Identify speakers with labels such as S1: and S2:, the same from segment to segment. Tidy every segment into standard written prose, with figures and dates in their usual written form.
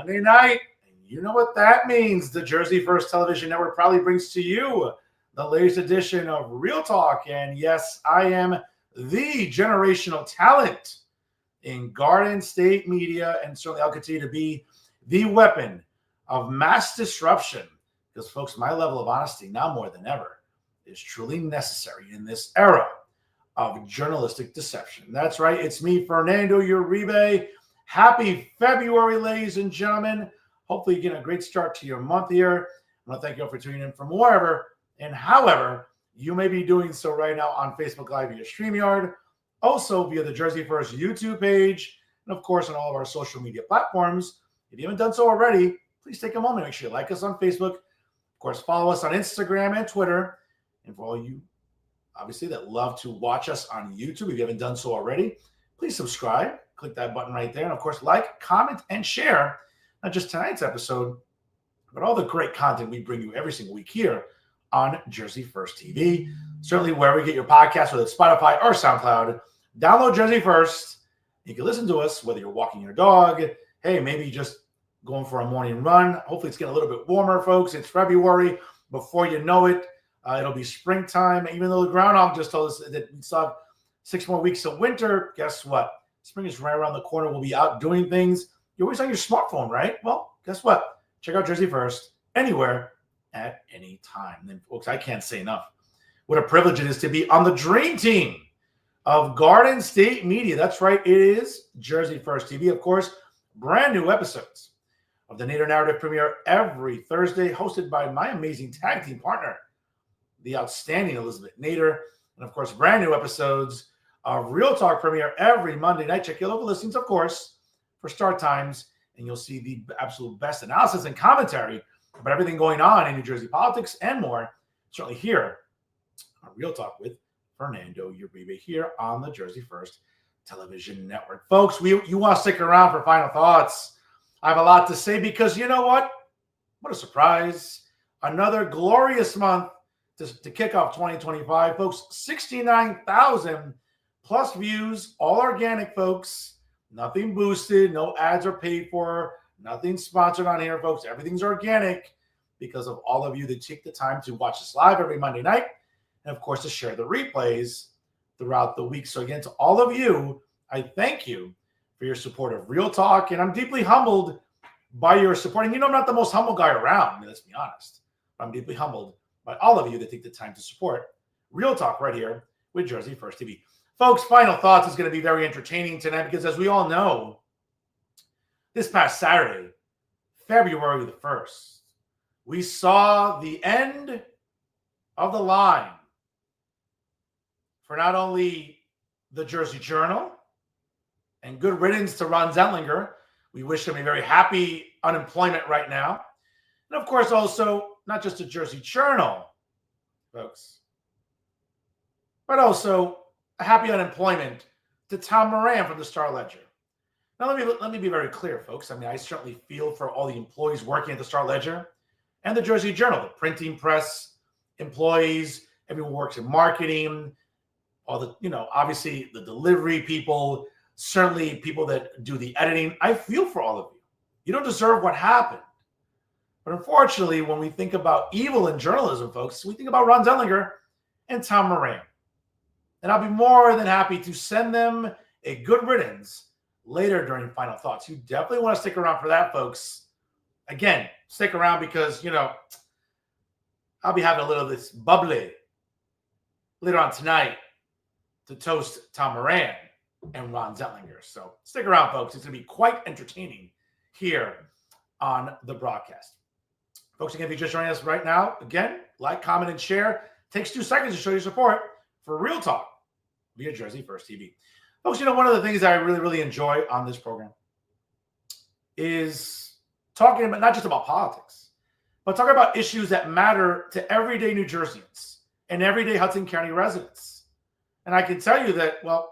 S1: Monday night. And you know what that means. The Jersey First Television Network proudly brings to you the latest edition of Real Talk. And yes, I am the generational talent in Garden State media, and certainly I'll continue to be the weapon of mass disruption. Because, folks, my level of honesty, now more than ever, is truly necessary in this era of journalistic deception. That's right. It's me, Fernando Uribe. Happy February, ladies and gentlemen. Hopefully, you get a great start to your month here. I want to thank you all for tuning in from wherever and however you may be doing so right now on Facebook Live via StreamYard, also via the Jersey First YouTube page, and of course on all of our social media platforms. If you haven't done so already, please take a moment. Make sure you like us on Facebook. Of course, follow us on Instagram and Twitter. And for all you, obviously, that love to watch us on YouTube, if you haven't done so already, please subscribe. Click that button right there. And of course, like, comment, and share not just tonight's episode, but all the great content we bring you every single week here on Jersey First TV. Certainly wherever you get your podcast, whether it's Spotify or SoundCloud, download Jersey First. You can listen to us whether you're walking your dog. Hey, maybe just going for a morning run. Hopefully it's getting a little bit warmer, folks. It's February. Before you know it, it'll be springtime. Even though the groundhog just told us that we still have 6 more weeks of winter, guess what? Spring is right around the corner. We'll be out doing things. You're always on your smartphone, right? Well, guess what? Check out Jersey First anywhere at any time. And then, folks, I can't say enough what a privilege it is to be on the dream team of Garden State Media. That's right. It is Jersey First TV. Of course, brand new episodes of the Nader Narrative premiere every Thursday, hosted by my amazing tag team partner, the outstanding Elizabeth Nader. And of course, brand new episodes of Real Talk premiere every Monday night. Check your local listings, of course, for start times, and you'll see the absolute best analysis and commentary about everything going on in New Jersey politics and more. Certainly here on Real Talk with Fernando Uribe here on the Jersey First Television Network. Folks, you want to stick around for final thoughts. I have a lot to say because you know what? What a surprise. Another glorious month to kick off 2025. Folks, 69,000 plus views, all organic, folks. Nothing boosted, no ads are paid for, nothing sponsored on here, folks. Everything's organic because of all of you that take the time to watch us live every Monday night and, of course, to share the replays throughout the week. So, again, to all of you, I thank you for your support of Real Talk, and I'm deeply humbled by your support. And you know I'm not the most humble guy around, I mean, let's be honest. I'm deeply humbled by all of you that take the time to support Real Talk right here with Jersey First TV. Folks, final thoughts is going to be very entertaining tonight because, as we all know, this past Saturday, February the 1st, we saw the end of the line for not only the Jersey Journal, and good riddance to Ron Zentlinger. We wish him a very happy unemployment right now. And, of course, also not just the Jersey Journal, folks, but also a happy unemployment to Tom Moran from the Star-Ledger. Now, let me be very clear, folks. I mean, I certainly feel for all the employees working at the Star-Ledger and the Jersey Journal, the printing press employees, everyone who works in marketing, all the, obviously the delivery people, certainly people that do the editing. I feel for all of you. You don't deserve what happened. But unfortunately, when we think about evil in journalism, folks, we think about Ron Zentlinger and Tom Moran. And I'll be more than happy to send them a good riddance later during Final Thoughts. You definitely want to stick around for that, folks. Again, stick around because, I'll be having a little of this bubbly later on tonight to toast Tom Moran and Ron Zentlinger. So stick around, folks. It's going to be quite entertaining here on the broadcast. Folks, again, if you're just joining us right now, again, like, comment, and share. Takes 2 seconds to show your support for Real Talk via Jersey First TV. Folks, one of the things that I really, really enjoy on this program is talking about not just about politics, but talking about issues that matter to everyday New Jerseyans and everyday Hudson County residents. And I can tell you that, well,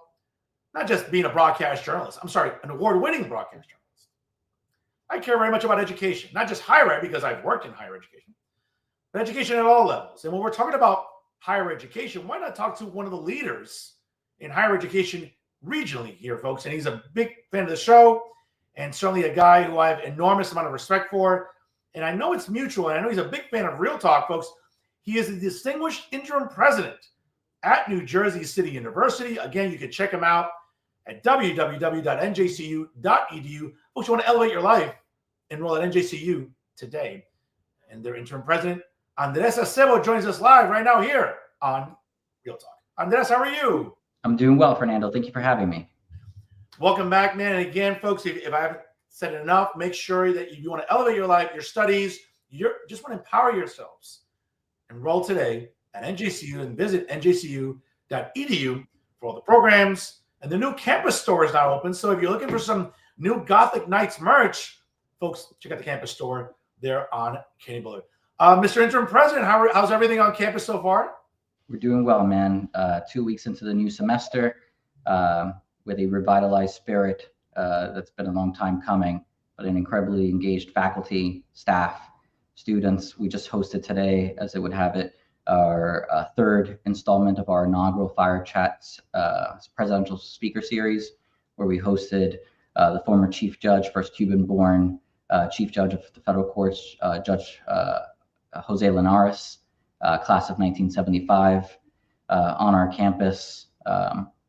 S1: not just being a broadcast journalist, an award-winning broadcast journalist, I care very much about education, not just higher ed because I've worked in higher education, but education at all levels. And when we're talking about higher education, why not talk to one of the leaders in higher education regionally here, folks? And he's a big fan of the show. and certainly a guy who I have enormous amount of respect for. And I know it's mutual, and I know he's a big fan of Real Talk, folks. He is a distinguished interim president at New Jersey City University. Again, you can check him out at www.njcu.edu. Folks, you want to elevate your life, enroll at NJCU today. And their interim president, Andrés Acebo, joins us live right now here on Real Talk. Andrés, how are you?
S2: I'm doing well, Fernando. Thank you for having me.
S1: Welcome back, man. And again, folks, if I haven't said it enough, make sure that if you want to elevate your life, your studies, you just want to empower yourselves. Enroll today at NJCU and visit njcu.edu for all the programs. And the new campus store is now open. So if you're looking for some new Gothic Knights merch, folks, check out the campus store there on Kenny Bullard. Mr. Interim President, how's everything on campus so far?
S2: We're doing well, man. 2 weeks into the new semester with a revitalized spirit that's been a long time coming, but an incredibly engaged faculty, staff, students. We just hosted today, as it would have it, our third installment of our inaugural Fire Chats presidential speaker series, where we hosted the former Chief Judge, first Cuban-born Chief Judge of the federal courts, Judge Jose Linares, class of 1975, on our campus.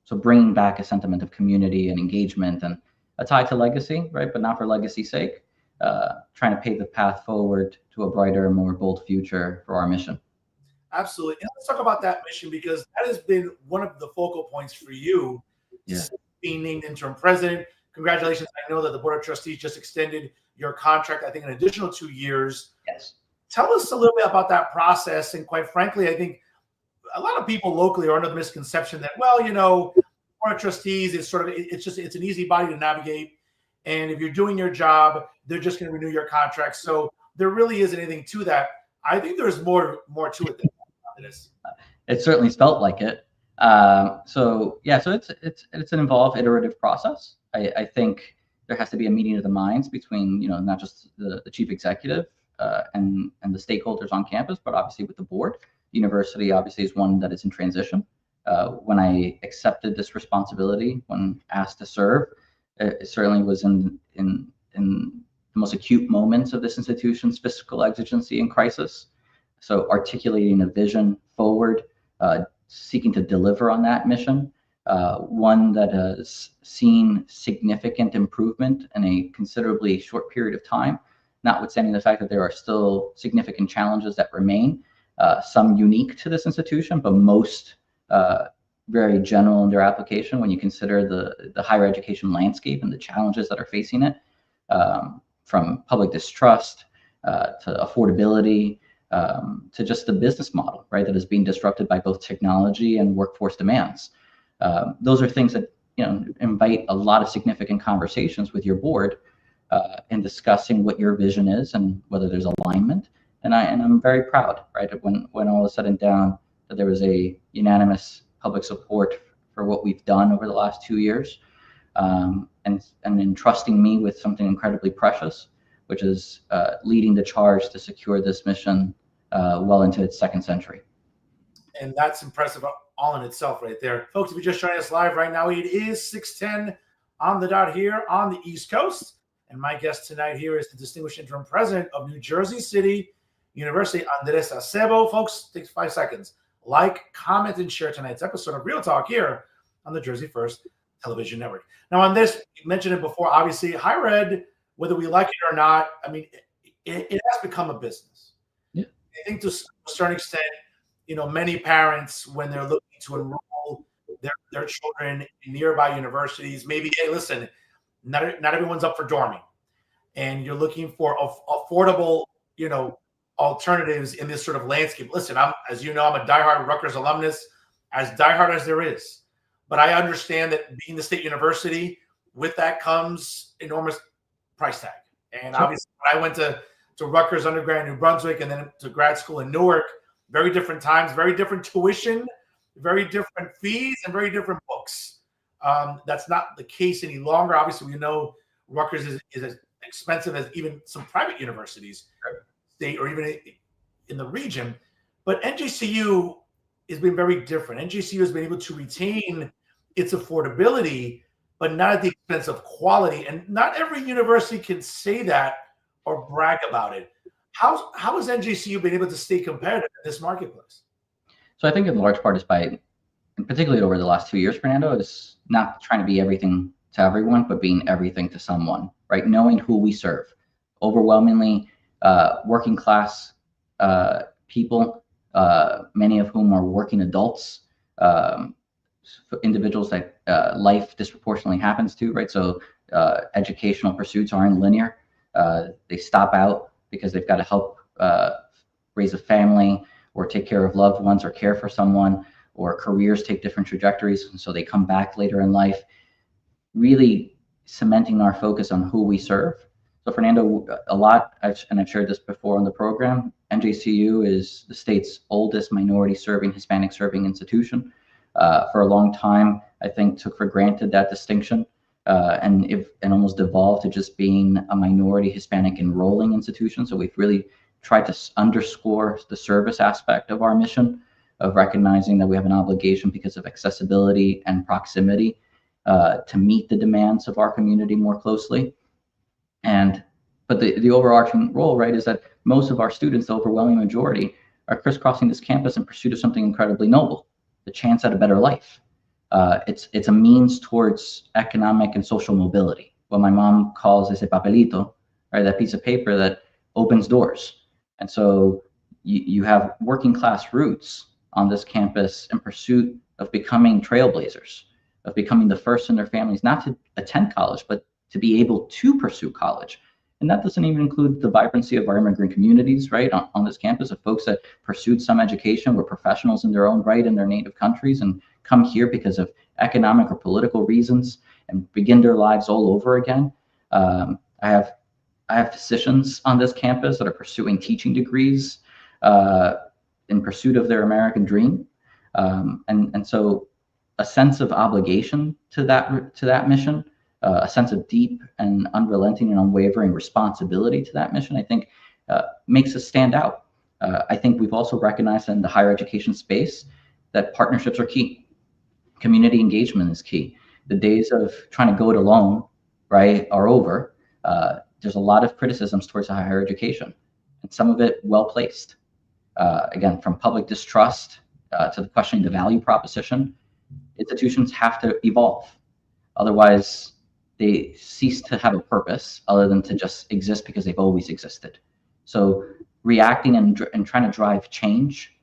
S2: So bringing back a sentiment of community and engagement and a tie to legacy, right? But not for legacy's sake, trying to pave the path forward to a brighter, more bold future for our mission.
S1: Absolutely. And let's talk about that mission, because that has been one of the focal points for you, being named interim president. Congratulations. I know that the Board of Trustees just extended your contract, I think, an additional 2 years.
S2: Yes.
S1: Tell us a little bit about that process. And quite frankly, I think a lot of people locally are under the misconception that, well, Board of Trustees is it's an easy body to navigate. And if you're doing your job, they're just going to renew your contract. So there really isn't anything to that. I think there's more to it than this.
S2: It certainly felt like it. So it's an involved, iterative process. I think there has to be a meeting of the minds between, not just the chief executive and the stakeholders on campus, but obviously with the board. University obviously is one that is in transition. When I accepted this responsibility, when asked to serve, it certainly was in the most acute moments of this institution's fiscal exigency and crisis. So articulating a vision forward, seeking to deliver on that mission, one that has seen significant improvement in a considerably short period of time, notwithstanding the fact that there are still significant challenges that remain, some unique to this institution, but most very general in their application when you consider the higher education landscape and the challenges that are facing it, from public distrust to affordability, to just the business model, right, that is being disrupted by both technology and workforce demands. Those are things that invite a lot of significant conversations with your board in discussing what your vision is and whether there's alignment. And I'm very proud, right, when all is said and done, that there was a unanimous public support for what we've done over the last 2 years, and entrusting me with something incredibly precious, which is leading the charge to secure this mission well into its second century.
S1: And that's impressive all in itself right there. Folks, if you're just joining us live right now, it is 6:10 on the dot here on the East Coast. And my guest tonight here is the distinguished interim president of New Jersey City University, Andrés Acebo. Folks, take 5 seconds. Like, comment, and share tonight's episode of Real Talk here on the Jersey First Television Network. Now, on this, you mentioned it before, obviously, higher ed, whether we like it or not, I mean, it has become a business.
S2: Yeah.
S1: I think to a certain extent, many parents, when they're looking to enroll their children in nearby universities, maybe, hey, listen, not everyone's up for dorming. And you're looking for affordable, alternatives in this sort of landscape. Listen, as you know, I'm a diehard Rutgers alumnus, as diehard as there is. But I understand that being the state university, with that comes enormous price tag. And
S2: Sure.
S1: Obviously, when I went to Rutgers undergrad in New Brunswick and then to grad school in Newark, very different times, very different tuition, very different fees, and very different books. That's not the case any longer. Obviously, we know Rutgers is as expensive as even some private universities, state or even in the region. But NJCU has been very different. NJCU has been able to retain its affordability but not at the expense of quality. And not every university can say that or brag about it. How has NJCU been able to stay competitive in this marketplace?
S2: So I think in large part is by, particularly over the last 2 years, Fernando, is not trying to be everything to everyone, but being everything to someone, right? Knowing who we serve. Overwhelmingly, working class people, many of whom are working adults, um, individuals that life disproportionately happens to, right? So educational pursuits aren't linear. They stop out because they've got to help raise a family or take care of loved ones or care for someone, or careers take different trajectories, and so they come back later in life, really cementing our focus on who we serve. So Fernando, a lot, and I've shared this before on the program, NJCU is the state's oldest minority serving, Hispanic serving institution. For a long time, I think took for granted that distinction, and almost devolved to just being a minority Hispanic enrolling institution. So we've really tried to underscore the service aspect of our mission, of recognizing that we have an obligation because of accessibility and proximity to meet the demands of our community more closely. But the overarching role, right, is that most of our students, the overwhelming majority, are crisscrossing this campus in pursuit of something incredibly noble, the chance at a better life. It's a means towards economic and social mobility, what my mom calls ese papelito, right, that piece of paper that opens doors. And so you have working class roots on this campus in pursuit of becoming trailblazers, of becoming the first in their families, not to attend college, but to be able to pursue college. And that doesn't even include the vibrancy of our immigrant communities, right, on this campus, of folks that pursued some education, were professionals in their own right in their native countries, and come here because of economic or political reasons and begin their lives all over again. I have physicians on this campus that are pursuing teaching degrees in pursuit of their American dream. And so a sense of obligation to that mission, a sense of deep and unrelenting and unwavering responsibility to that mission, I think makes us stand out. I think we've also recognized in the higher education space that partnerships are key. Community engagement is key. The days of trying to go it alone, right, are over. There's a lot of criticisms towards higher education, and some of it well placed. Again, from public distrust to the questioning the value proposition, institutions have to evolve. Otherwise, they cease to have a purpose other than to just exist because they've always existed. So reacting and trying to drive change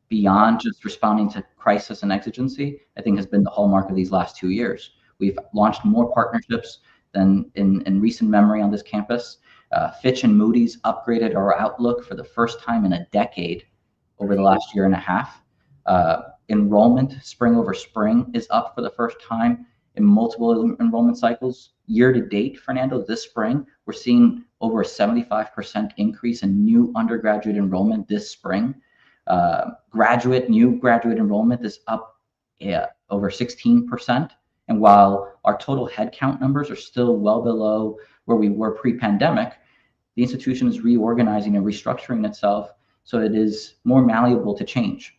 S2: beyond just responding to crisis and exigency, I think has been the hallmark of these last 2 years. We've launched more partnerships than in recent memory on this campus. Fitch and Moody's upgraded our outlook for the first time in a decade over the last year and a half. Enrollment spring over spring is up for the first time in multiple enrollment cycles. Year to date, Fernando, this spring, we're seeing over a 75% increase in new undergraduate enrollment this spring. New graduate enrollment is up over 16%. And while our total headcount numbers are still well below where we were pre-pandemic, the institution is reorganizing and restructuring itself so it is more malleable to change,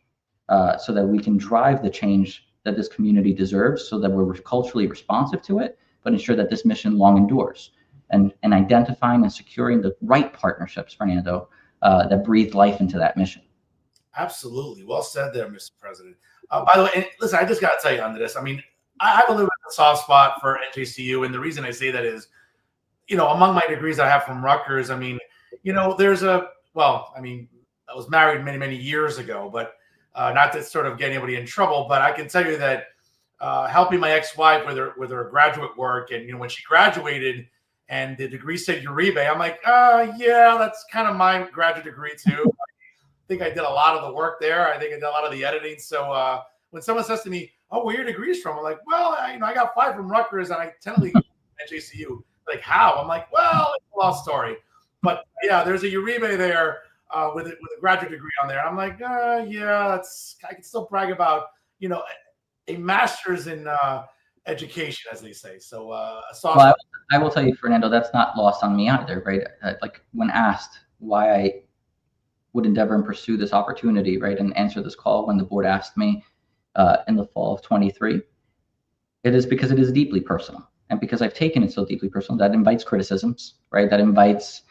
S2: so that we can drive the change that this community deserves, so that we're culturally responsive to it, but ensure that this mission long endures, and identifying and securing the right partnerships, Fernando, that breathe life into that mission.
S1: Absolutely. Well said there, Mr. President. By the way, and listen, I just got to tell you, Andrés, I mean, I have a little bit of a soft spot for NJCU, and the reason I say that is, among my degrees I have from Rutgers, I mean, there's I was married many, many years ago, but not to sort of get anybody in trouble, but I can tell you that helping my ex-wife with her graduate work, and when she graduated and the degree said Uribe, I'm like, yeah, that's kind of my graduate degree too. I think I did a lot of the work there. I think I did a lot of the editing. So when someone says to me, "Oh, where are your degrees from?" I'm like, "Well, I got 5 from Rutgers, and I technically NJCU." Like, how? I'm like, "Well, it's a long story." But yeah, there's a Uribe there with a graduate degree on there. I'm like, yeah, I can still brag about a master's in education, as they say. So
S2: well, I will tell you, Fernando, that's not lost on me either, right? Like when asked why I would endeavor and pursue this opportunity, right, and answer this call when the board asked me in the fall of 23, It is because it is deeply personal, and because I've taken it so deeply personal, that invites criticisms, right? That invites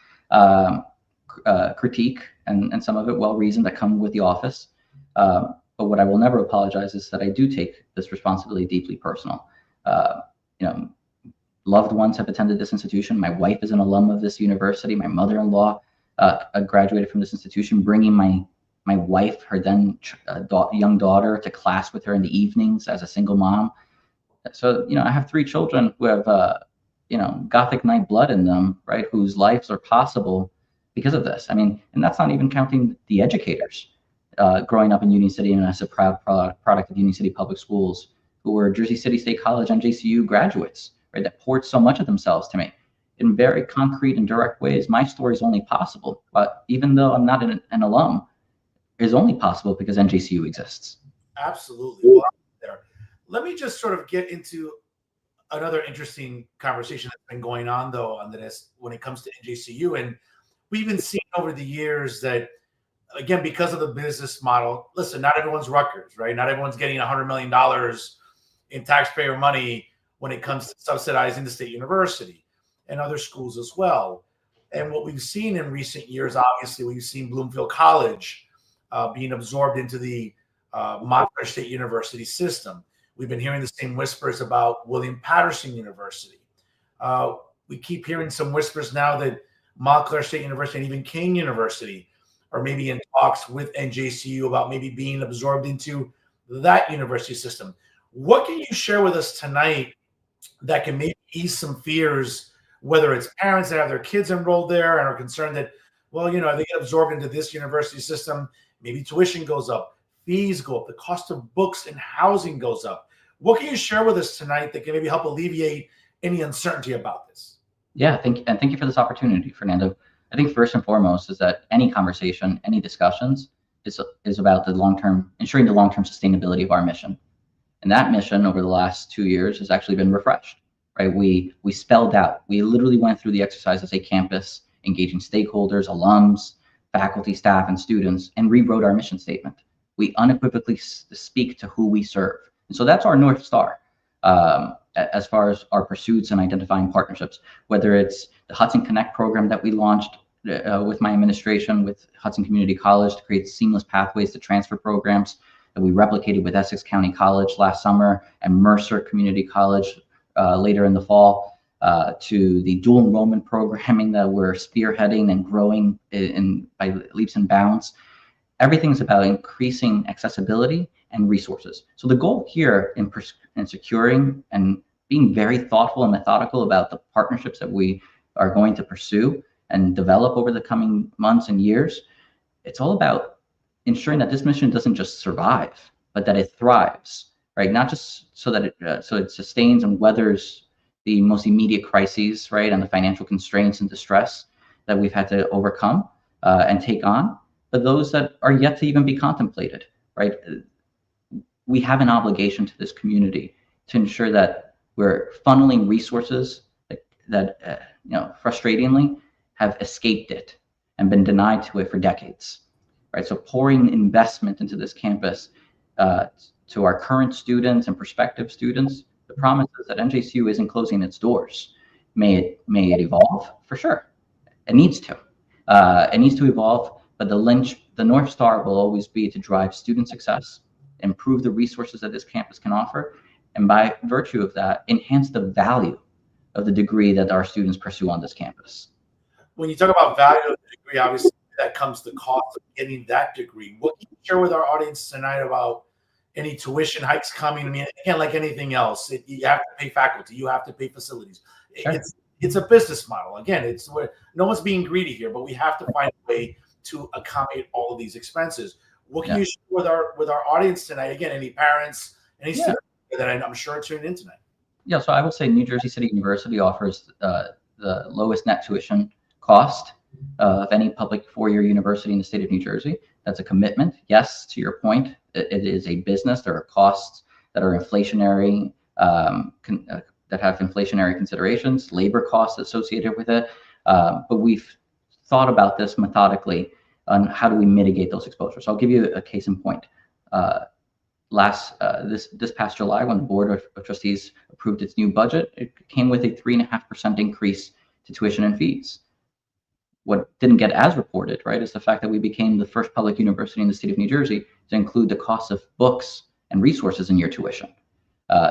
S2: critique, and some of it well-reasoned that come with the office. But what I will never apologize is that I do take this responsibility deeply personal. You know, loved ones have attended this institution. My wife is an alum of this university. My mother-in-law graduated from this institution, bringing my wife, her then young daughter, to class with her in the evenings as a single mom. So, I have 3 children who have, Gothic Knight blood in them, right? Whose lives are possible because of this. I mean, and that's not even counting the educators growing up in Union City and as a proud product of Union City Public Schools, who were Jersey City State College NJCU graduates, right? That poured so much of themselves to me in very concrete and direct ways. My story is only possible, but even though I'm not an alum, it is only possible because NJCU exists.
S1: Absolutely. Well, there. Let me just sort of get into another interesting conversation that's been going on, though, on this when it comes to NJCU. And we've been seeing over the years that, again, because of the business model, listen, not everyone's Rutgers, right? Not everyone's getting $100 million in taxpayer money when it comes to subsidizing the state university and other schools as well. And what we've seen in recent years, obviously, we've seen Bloomfield College being absorbed into the Montclair State University system. We've been hearing the same whispers about William Patterson University. We keep hearing some whispers now that Montclair State University and even King University are maybe in talks with NJCU about maybe being absorbed into that university system. What can you share with us tonight that can maybe ease some fears, whether it's parents that have their kids enrolled there and are concerned that, well, they get absorbed into this university system, maybe tuition goes up, fees go up, the cost of books and housing goes up. What can you share with us tonight that can maybe help alleviate any uncertainty about this?
S2: Yeah, thank you for this opportunity, Fernando. I think first and foremost is that any conversation, any discussions is about ensuring the long-term sustainability of our mission. And that mission over the last 2 years has actually been refreshed, right? We spelled out, we literally went through the exercise as a campus, engaging stakeholders, alums, faculty, staff, and students, and rewrote our mission statement. We unequivocally speak to who we serve. And so that's our North Star as far as our pursuits and identifying partnerships, whether it's the Hudson Connect program that we launched with my administration, with Hudson Community College to create seamless pathways to transfer programs that we replicated with Essex County College last summer and Mercer Community College later in the fall, to the dual enrollment programming that we're spearheading and growing by leaps and bounds. Everything's about increasing accessibility and resources. So the goal here in securing and being very thoughtful and methodical about the partnerships that we are going to pursue and develop over the coming months and years, it's all about ensuring that this mission doesn't just survive, but that it thrives, right? Not just so that it sustains and weathers the most immediate crises, right, and the financial constraints and distress that we've had to overcome and take on, but those that are yet to even be contemplated, right? We have an obligation to this community to ensure that we're funneling resources that frustratingly have escaped it and been denied to it for decades, right? So pouring investment into this campus to our current students and prospective students, the promise is that NJCU isn't closing its doors. May it evolve? For sure. It needs to. It needs to evolve, but the North Star will always be to drive student success, improve the resources that this campus can offer, and by virtue of that, enhance the value of the degree that our students pursue on this campus.
S1: When you talk about value of the degree, obviously that comes the cost of getting that degree. What can you share with our audience tonight about any tuition hikes coming? I mean, again, like anything else, you have to pay faculty, you have to pay facilities. Sure. It's a business model. Again, no one's being greedy here, but we have to find a way to accommodate all of these expenses. What can you share with our audience tonight? Again, any parents, any students that I'm sure are tuned in tonight?
S2: Yeah, so I would say New Jersey City University offers the lowest net tuition cost of any public four-year university in the state of New Jersey. That's a commitment. Yes, to your point, it is a business. There are costs that are inflationary, that have inflationary considerations, labor costs associated with it. But we've thought about this methodically on how do we mitigate those exposures. So I'll give you a case in point. this past July, when the Board of Trustees approved its new budget, it came with a 3.5% increase to tuition and fees. What didn't get as reported, right, is the fact that we became the first public university in the state of New Jersey to include the cost of books and resources in your tuition.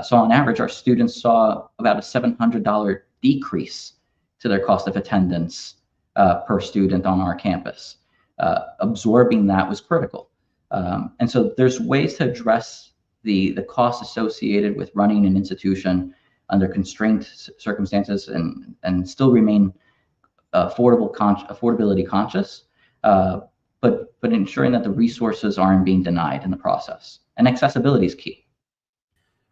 S2: So on average, our students saw about a $700 decrease to their cost of attendance per student on our campus. Absorbing that was critical. And so there's ways to address the costs associated with running an institution under constrained circumstances and still remain affordability conscious, but ensuring that the resources aren't being denied in the process. And accessibility is key.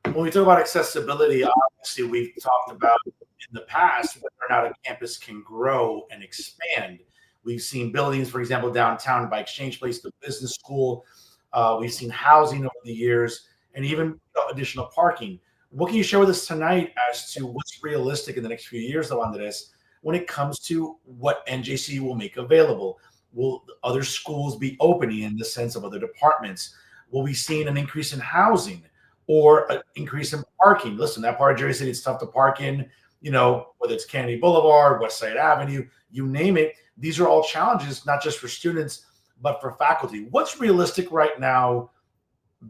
S1: When we talk about accessibility, obviously we've talked about in the past whether or not a campus can grow and expand. We've seen buildings, for example, downtown by Exchange Place, the business school. We've seen housing over the years and even additional parking. What can you share with us tonight as to what's realistic in the next few years, though, Andrés, when it comes to what NJCU will make available? Will other schools be opening in the sense of other departments? Will we see an increase in housing or an increase in parking? Listen, that part of Jersey City, it's tough to park in, whether it's Kennedy Boulevard, West Side Avenue, you name it. These are all challenges, not just for students, but for faculty. What's realistic right now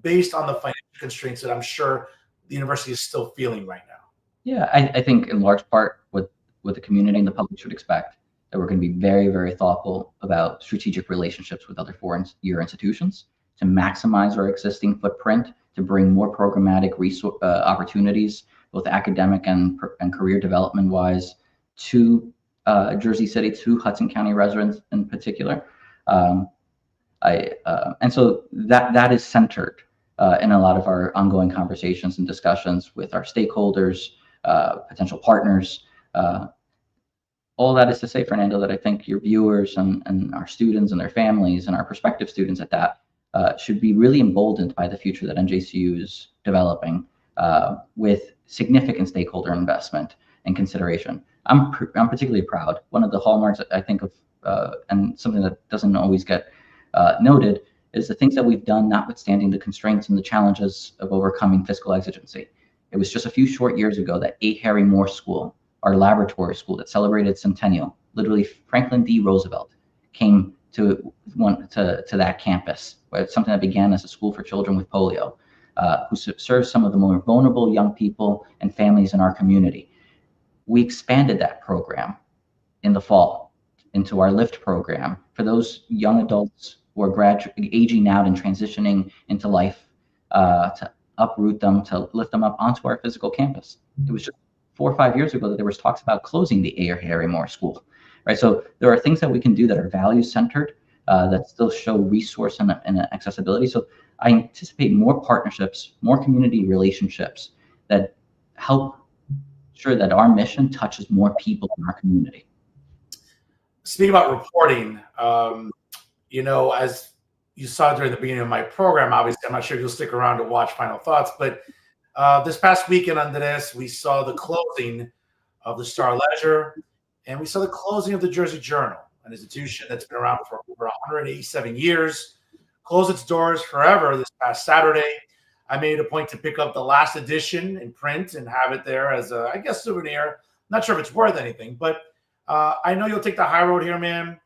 S1: based on the financial constraints that I'm sure the university is still feeling right now?
S2: Yeah, I think in large part what the community and the public should expect, that we're going to be very, very thoughtful about strategic relationships with other foreign-year institutions to maximize our existing footprint, to bring more programmatic opportunities, both academic and career development wise, to Jersey City, to Hudson County residents in particular. And so that is centered in a lot of our ongoing conversations and discussions with our stakeholders, potential partners. All that is to say, Fernando, that I think your viewers and our students and their families and our prospective students at that should be really emboldened by the future that NJCU is developing with significant stakeholder investment and consideration. I'm particularly proud. One of the hallmarks I think of, and something that doesn't always get noted, is the things that we've done, notwithstanding the constraints and the challenges of overcoming fiscal exigency. It was just a few short years ago that A. Harry Moore School, our laboratory school that celebrated centennial, literally Franklin D. Roosevelt, came to that campus, where it's something that began as a school for children with polio, who serves some of the more vulnerable young people and families in our community. We expanded that program in the fall into our LIFT program for those young adults who are aging out and transitioning into life, to uproot them, to lift them up onto our physical campus. It was just 4 or 5 years ago that there was talks about closing the A. Harry Moore School, right? So there are things that we can do that are value-centered, that still show resource and accessibility. So I anticipate more partnerships, more community relationships that help ensure that our mission touches more people in our community.
S1: Speaking about reporting, as you saw during the beginning of my program, obviously, I'm not sure if you'll stick around to watch Final Thoughts, but this past weekend, Andrés, we saw the closing of the Star Ledger, and we saw the closing of the Jersey Journal, an institution that's been around for over 187 years, closed its doors forever this past Saturday. I made a point to pick up the last edition in print and have it there as a, I guess, souvenir. Not sure if it's worth anything, but I know you'll take the high road here, man.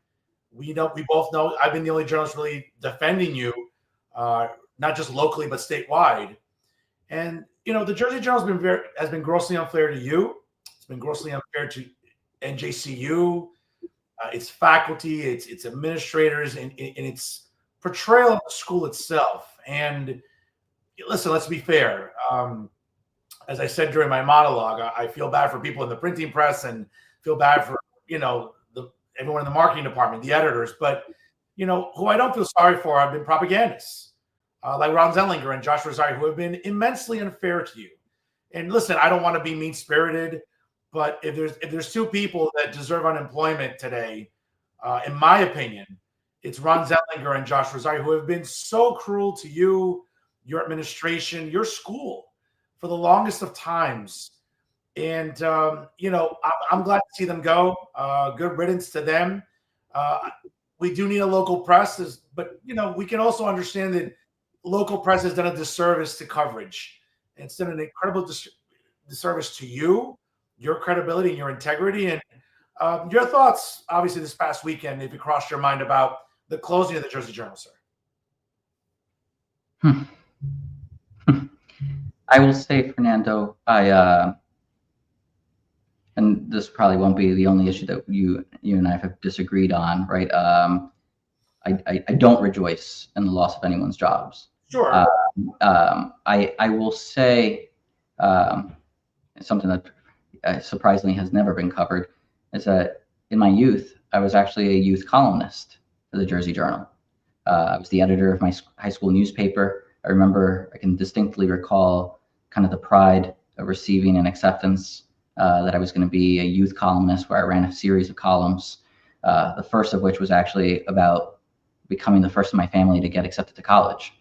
S1: We both know I've been the only journalist really defending you, not just locally but statewide. And the Jersey Journal has been grossly unfair to you. It's been grossly unfair to NJCU, its faculty, its administrators, and its portrayal of the school itself. And listen, let's be fair. As I said during my monologue, I feel bad for people in the printing press and feel bad for everyone in the marketing department, the editors. But who I don't feel sorry for have been propagandists, like Ron Zellinger and Josh Rosario, who have been immensely unfair to you. And listen, I don't want to be mean-spirited, but if there's two people that deserve unemployment today, in my opinion, it's Ron Zellinger and Josh Rosario, who have been so cruel to you, your administration, your school for the longest of times. And, I'm glad to see them go. Good riddance to them. We do need a local press, but, we can also understand that local press has done a disservice to coverage. It's done an incredible disservice to you, your credibility, and your integrity. And your thoughts, obviously, this past weekend, if it crossed your mind about the closing of the Jersey Journal, sir.
S2: I will say, Fernando, and this probably won't be the only issue that you and I have disagreed on, right? I don't rejoice in the loss of anyone's jobs.
S1: Sure.
S2: I will say something that surprisingly has never been covered is that in my youth, I was actually a youth columnist for the Jersey Journal. I was the editor of my high school newspaper. I can distinctly recall kind of the pride of receiving an acceptance that I was going to be a youth columnist, where I ran a series of columns, the first of which was actually about becoming the first in my family to get accepted to college.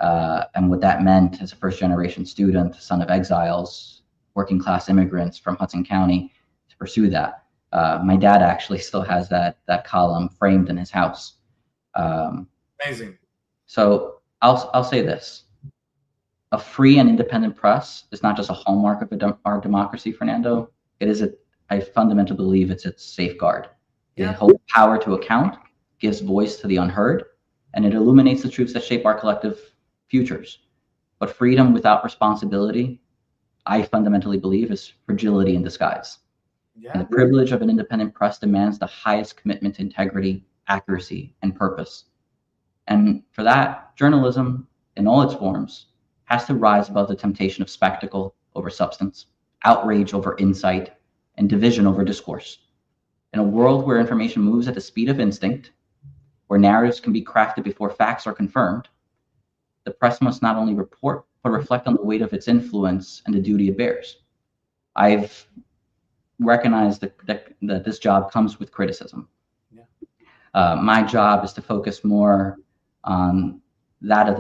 S2: And what that meant as a first-generation student, son of exiles, working-class immigrants from Hudson County, to pursue that. My dad actually still has that column framed in his house.
S1: Amazing.
S2: So I'll say this: a free and independent press is not just a hallmark of our democracy, Fernando. I fundamentally believe it's its safeguard. It holds power to account, gives voice to the unheard, and it illuminates the truths that shape our collective futures. But freedom without responsibility, I fundamentally believe, is fragility in disguise. And the privilege of an independent press demands the highest commitment to integrity, accuracy, and purpose. And for that, journalism, in all its forms, has to rise above the temptation of spectacle over substance, outrage over insight, and division over discourse. In a world where information moves at the speed of instinct, where narratives can be crafted before facts are confirmed, the press must not only report, but reflect on the weight of its influence and the duty it bears. I've recognized that this job comes with criticism. My job is to focus more on that of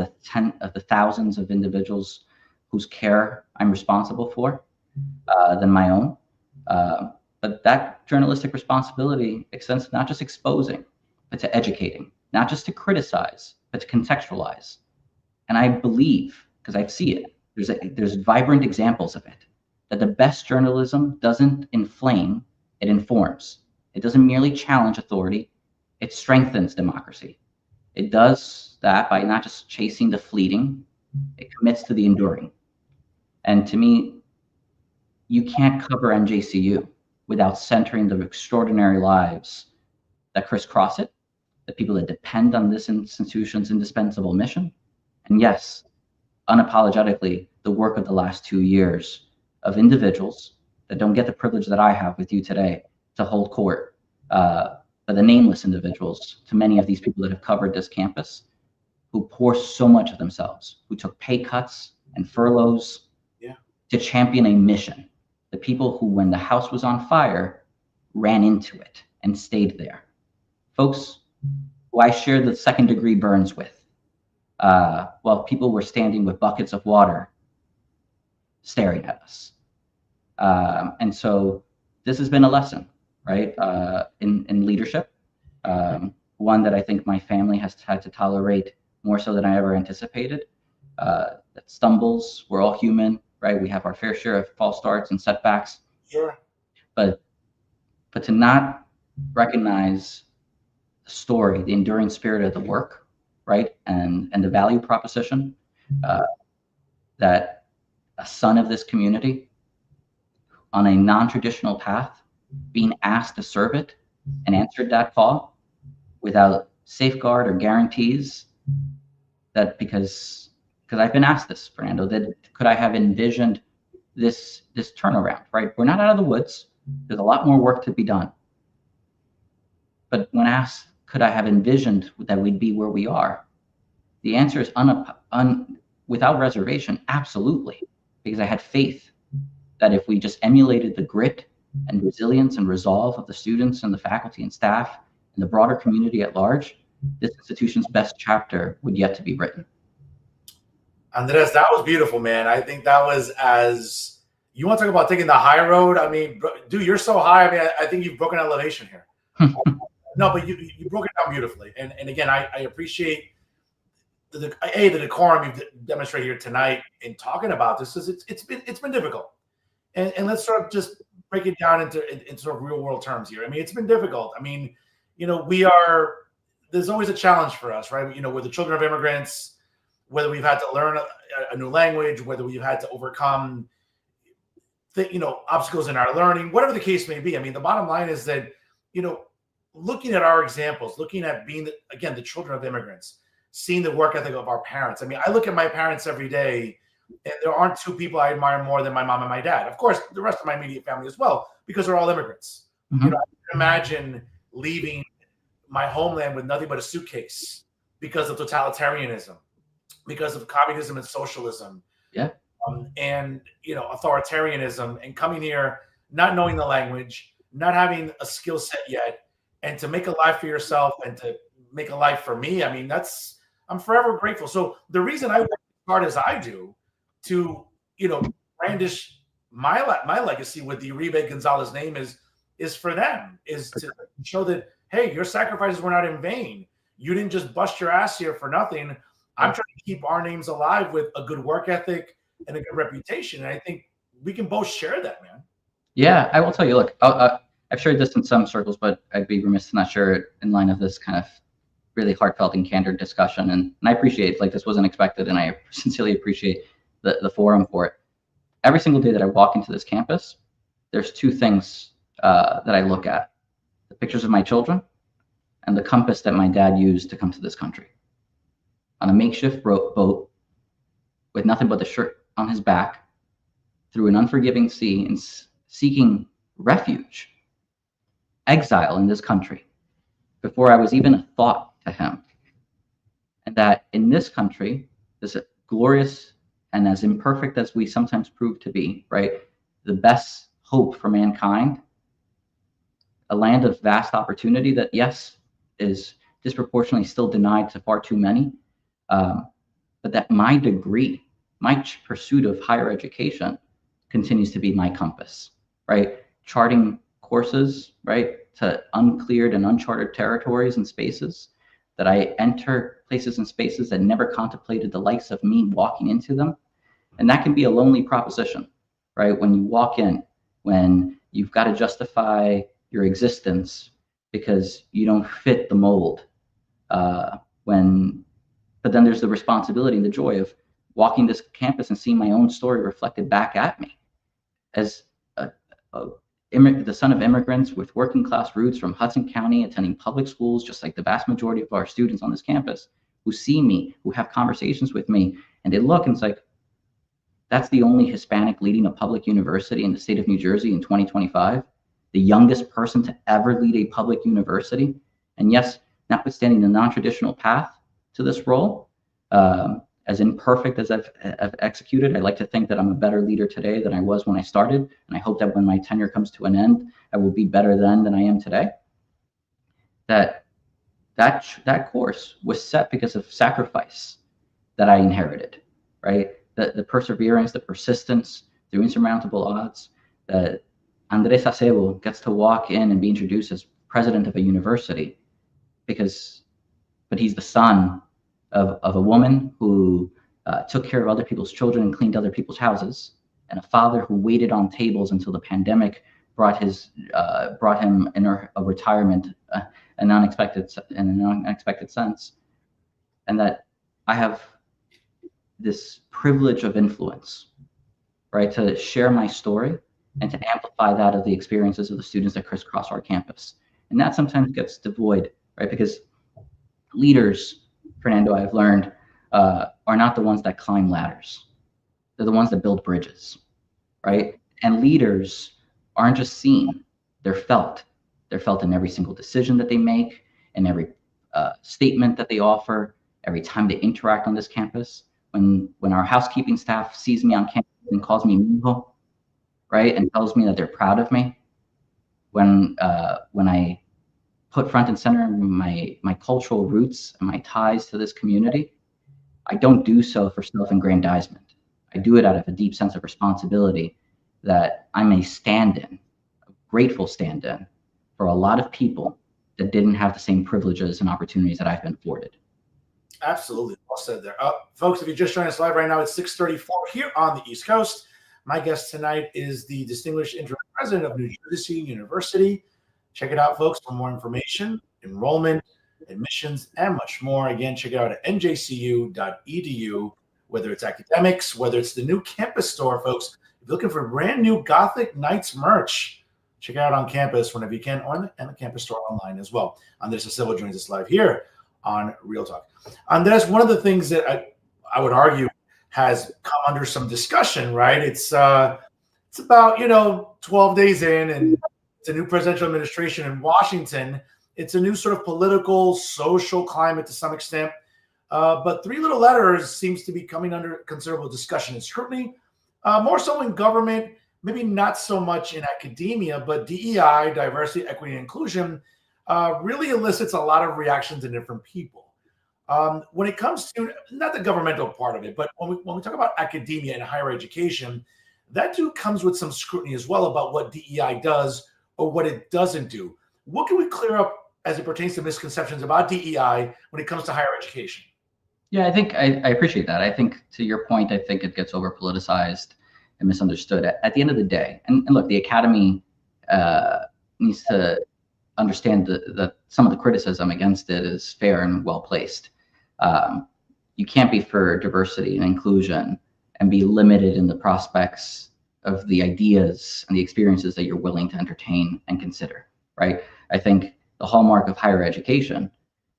S2: the thousands of individuals whose care I'm responsible for than my own. But that journalistic responsibility extends to not just exposing, but to educating, not just to criticize, but to contextualize. And I believe, because I see it, there's vibrant examples of it, that the best journalism doesn't inflame, it informs. It doesn't merely challenge authority, it strengthens democracy. It does that by not just chasing the fleeting, it commits to the enduring. And to me, you can't cover NJCU without centering the extraordinary lives that crisscross it, the people that depend on this institution's indispensable mission. And yes, unapologetically, the work of the last 2 years of individuals that don't get the privilege that I have with you today to hold court, but the nameless individuals, to many of these people that have covered this campus, who pour so much of themselves, who took pay cuts and furloughs to champion a mission. The people who, when the house was on fire, ran into it and stayed there. Folks who I shared the second-degree burns with, while people were standing with buckets of water staring at us. And so this has been a lesson, right, in leadership, one that I think my family has had to tolerate more so than I ever anticipated. That stumbles, we're all human, right? We have our fair share of false starts and setbacks.
S1: Sure.
S2: But to not recognize the story, the enduring spirit of the work, right, and the value proposition that a son of this community on a non-traditional path, being asked to serve it and answered that call without safeguard or guarantees, that because I've been asked this, Fernando, that could I have envisioned this turnaround, right? We're not out of the woods. There's a lot more work to be done. But when asked, could I have envisioned that we'd be where we are? The answer is without reservation, absolutely. Because I had faith that if we just emulated the grit and resilience and resolve of the students and the faculty and staff and the broader community at large, this institution's best chapter would yet to be written.
S1: Andres, that was beautiful, man. I think that was, as you want to talk about taking the high road. I mean, dude, you're so high. I mean, I think you've broken elevation here. No, but you broke it down beautifully. And again, I appreciate the decorum you've demonstrated here tonight in talking about this is it's been difficult, and let's sort of just break it down in sort of real world terms here. I mean, it's been difficult. I mean, there's always a challenge for us, right? We're the children of immigrants, whether we've had to learn a new language, whether we've had to overcome obstacles in our learning, whatever the case may be. I mean, the bottom line is that, looking at our examples, looking at being, the children of immigrants, seeing the work ethic of our parents. I mean, I look at my parents every day, and there aren't two people I admire more than my mom and my dad. Of course, the rest of my immediate family as well, because they're all immigrants.
S2: Mm-hmm.
S1: I can imagine leaving my homeland with nothing but a suitcase because of totalitarianism, because of communism and socialism.
S2: Yeah.
S1: And authoritarianism, and coming here not knowing the language, not having a skill set yet, and to make a life for yourself and to make a life for me. I mean, I'm forever grateful. So the reason I work as hard as I do to brandish my legacy with the Uribe Gonzalez name is for them, is to show that, hey, your sacrifices were not in vain. You didn't just bust your ass here for nothing. I'm trying to keep our names alive with a good work ethic and a good reputation. And I think we can both share that, man. Yeah,
S2: I will tell you, look, I've shared this in some circles, but I'd be remiss to not share it in line of this kind of really heartfelt and candid discussion. And I appreciate, this wasn't expected, and I sincerely appreciate the forum for it. Every single day that I walk into this campus, there's two things that I look at: the pictures of my children and the compass that my dad used to come to this country. On a makeshift boat with nothing but the shirt on his back, through an unforgiving sea, and seeking refuge, exile in this country, before I was even a thought to him. And that in this country, this glorious and as imperfect as we sometimes prove to be, right, the best hope for mankind, a land of vast opportunity that, yes, is disproportionately still denied to far too many, but that my degree, my pursuit of higher education continues to be my compass, right? Charting courses, right, to uncleared and uncharted territories and spaces, that I enter places and spaces that never contemplated the likes of me walking into them. And that can be a lonely proposition, right? When you walk in, when you've got to justify your existence because you don't fit the mold, but then there's the responsibility and the joy of walking this campus and seeing my own story reflected back at me as the son of immigrants with working class roots from Hudson County, attending public schools, just like the vast majority of our students on this campus, who see me, who have conversations with me, and they look and it's like, that's the only Hispanic leading a public university in the state of New Jersey in 2025, the youngest person to ever lead a public university. And yes, notwithstanding the non-traditional path to this role, as imperfect as I've executed, I like to think that I'm a better leader today than I was when I started. And I hope that when my tenure comes to an end, I will be better then than I am today. That course was set because of sacrifice that I inherited, right? The perseverance, the persistence through insurmountable odds, that Andrés Acebo gets to walk in and be introduced as president of a university but he's the son of a woman who took care of other people's children and cleaned other people's houses, and a father who waited on tables until the pandemic brought him in a retirement in an unexpected sense. And that I have this privilege of influence, right, to share my story and to amplify that of the experiences of the students that crisscross our campus. And that sometimes gets devoid, right, because leaders, Fernando, I've learned, are not the ones that climb ladders. They're the ones that build bridges, right? And leaders aren't just seen, they're felt. They're felt in every single decision that they make, in every statement that they offer, every time they interact on this campus. When our housekeeping staff sees me on campus and calls me mijo, right, and tells me that they're proud of me. When I put front and center my cultural roots and my ties to this community, I don't do so for self-aggrandizement. I do it out of a deep sense of responsibility that I'm a stand-in, a grateful stand-in for a lot of people that didn't have the same privileges and opportunities that I've been afforded.
S1: Absolutely. Well said there. Folks, if you just joined us live right now, it's 6:34 here on the East Coast. My guest tonight is the distinguished interim-president of New Jersey University. Check it out, folks, for more information, enrollment, admissions, and much more. Again, check it out at njcu.edu, whether it's academics, whether it's the new campus store, folks. If you're looking for brand new Gothic Knights merch, check it out on campus whenever you can, and the campus store online as well. Andrés Acebo joins us live here on Real Talk. Andres, one of the things that I would argue has come under some discussion, right? It's about 12 days in, and it's a new presidential administration in Washington. It's a new sort of political, social climate to some extent. But Three Little Letters seems to be coming under considerable discussion and scrutiny, more so in government, maybe not so much in academia, but DEI, diversity, equity, and inclusion, really elicits a lot of reactions in different people. When it comes to not the governmental part of it, but when we talk about academia and higher education, that too comes with some scrutiny as well about what DEI does or what it doesn't do. What can we clear up as it pertains to misconceptions about DEI when it comes to higher education?
S2: Yeah, I think I appreciate that. I think to your point, I think it gets over politicized and misunderstood. At the end of the day, and look, the academy needs to understand that some of the criticism against it is fair and well placed. You can't be for diversity and inclusion and be limited in the prospects of the ideas and the experiences that you're willing to entertain and consider, right? I think the hallmark of higher education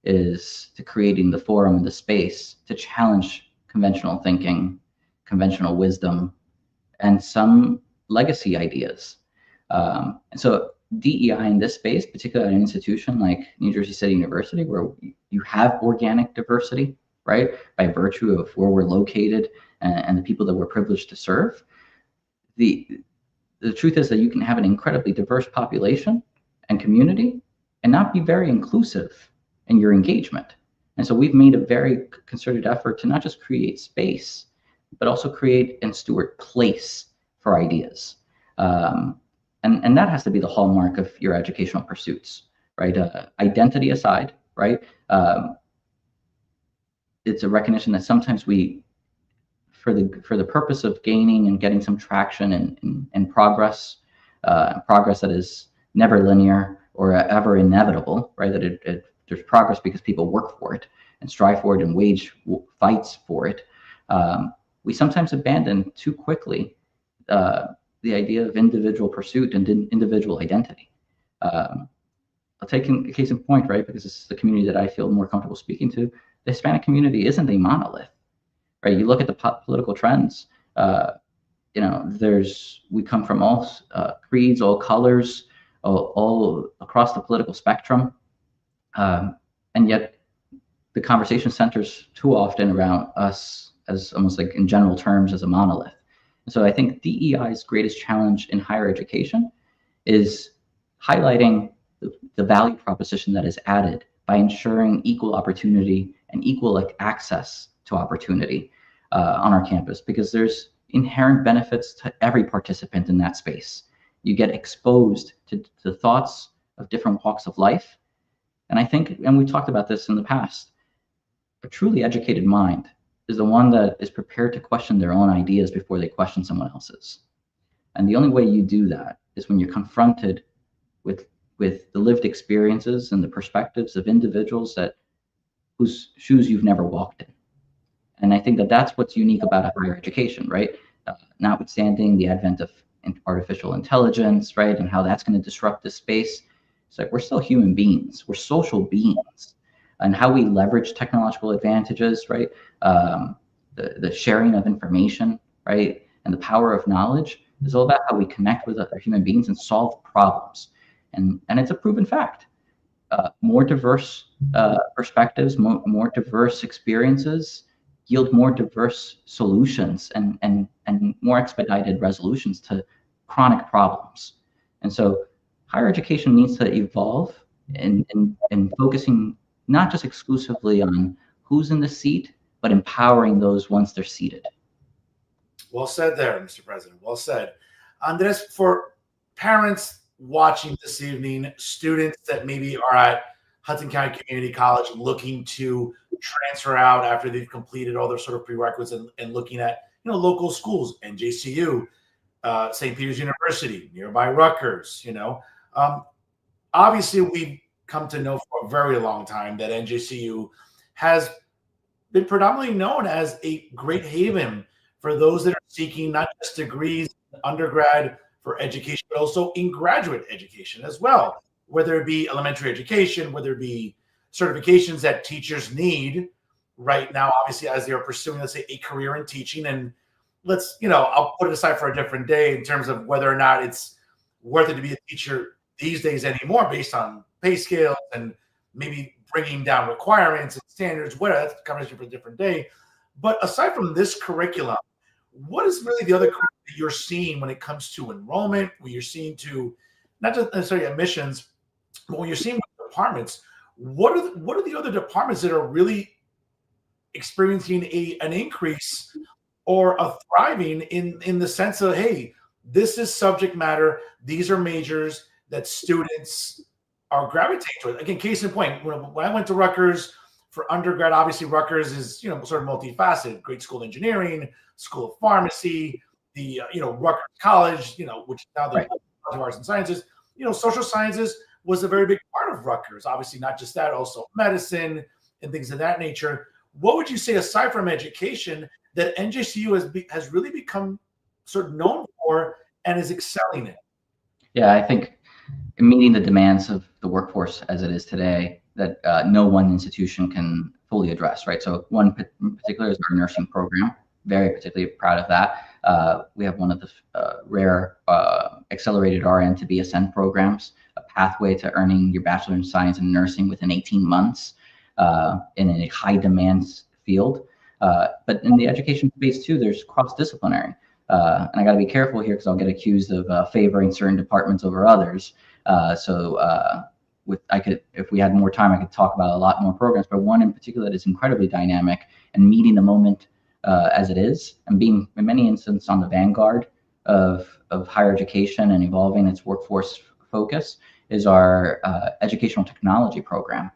S2: is to creating the forum and the space to challenge conventional thinking, conventional wisdom, and some legacy ideas. And so DEI in this space, particularly at an institution like New Jersey City University, where you have organic diversity, right, by virtue of where we're located and the people that we're privileged to serve. The truth is that you can have an incredibly diverse population and community and not be very inclusive in your engagement. And so we've made a very concerted effort to not just create space, but also create and steward place for ideas. And that has to be the hallmark of your educational pursuits, right? Identity aside, right? It's a recognition that sometimes we, for the purpose of gaining and getting some traction and progress, progress that is never linear or ever inevitable, right? That there's progress because people work for it and strive for it and wage fights for it. We sometimes abandon too quickly the idea of individual pursuit and individual identity. I'll take a case in point, right? Because this is the community that I feel more comfortable speaking to. The Hispanic community isn't a monolith, right? You look at the political trends. We come from all creeds, all colors, all across the political spectrum, and yet the conversation centers too often around us as almost like in general terms as a monolith. So I think DEI's greatest challenge in higher education is highlighting the value proposition that is added by ensuring equal opportunity and equal access to opportunity on our campus, because there's inherent benefits to every participant in that space. You get exposed to the thoughts of different walks of life. And I think, and we talked about this in the past, a truly educated mind is the one that is prepared to question their own ideas before they question someone else's. And the only way you do that is when you're confronted with the lived experiences and the perspectives of individuals whose shoes you've never walked in. And I think that that's what's unique about higher education, right? Notwithstanding the advent of artificial intelligence, right, and how that's going to disrupt this space, it's like we're still human beings, we're social beings. And how we leverage technological advantages, right? The sharing of information, right? And the power of knowledge is all about how we connect with other human beings and solve problems. And it's a proven fact. More diverse perspectives, more diverse experiences yield more diverse solutions and more expedited resolutions to chronic problems. And so higher education needs to evolve in focusing not just exclusively on who's in the seat, but empowering those once they're seated.
S1: Well said there, Mr. President. Well said. Andres, for parents watching this evening, students that maybe are at Hudson County Community College looking to transfer out after they've completed all their sort of prerequisites and looking at, local schools, NJCU, St. Peter's University, nearby Rutgers, obviously we've come to know for a very long time that NJCU has been predominantly known as a great haven for those that are seeking not just degrees in undergrad for education, but also in graduate education as well, whether it be elementary education, whether it be certifications that teachers need right now, obviously, as they're pursuing, let's say, a career in teaching. And I'll put it aside for a different day in terms of whether or not it's worth it to be a teacher these days anymore based on pay scales and maybe bringing down requirements and standards, whatever. That's a conversation for a different day. But aside from this curriculum, what is really the other curriculum that you're seeing when it comes to enrollment, when you're seeing to not just necessarily admissions, but when you're seeing departments, what are the other departments that are really experiencing an increase or a thriving in the sense of, hey, this is subject matter, these are majors that students are gravitating toward? Again, case in point, when I went to Rutgers for undergrad, obviously Rutgers is sort of multifaceted, great school of engineering, school of pharmacy, the Rutgers College, which is now the College of Arts and Sciences. Social sciences was a very big part of Rutgers. Obviously, not just that, also medicine and things of that nature. What would you say, aside from education, that NJCU has really become sort of known for and is excelling in?
S2: Yeah, I think meeting the demands of the workforce as it is today, that no one institution can fully address, right? So one in particular is our nursing program. Very particularly proud of that. We have one of the rare accelerated RN to BSN programs, a pathway to earning your Bachelor in Science in Nursing within 18 months in a high demand field. But in the education space too, there's cross-disciplinary. And I got to be careful here because I'll get accused of favoring certain departments over others. If we had more time, I could talk about a lot more programs, but one in particular that is incredibly dynamic and meeting the moment as it is, and being in many instances on the vanguard of higher education and evolving its workforce focus, is our educational technology program.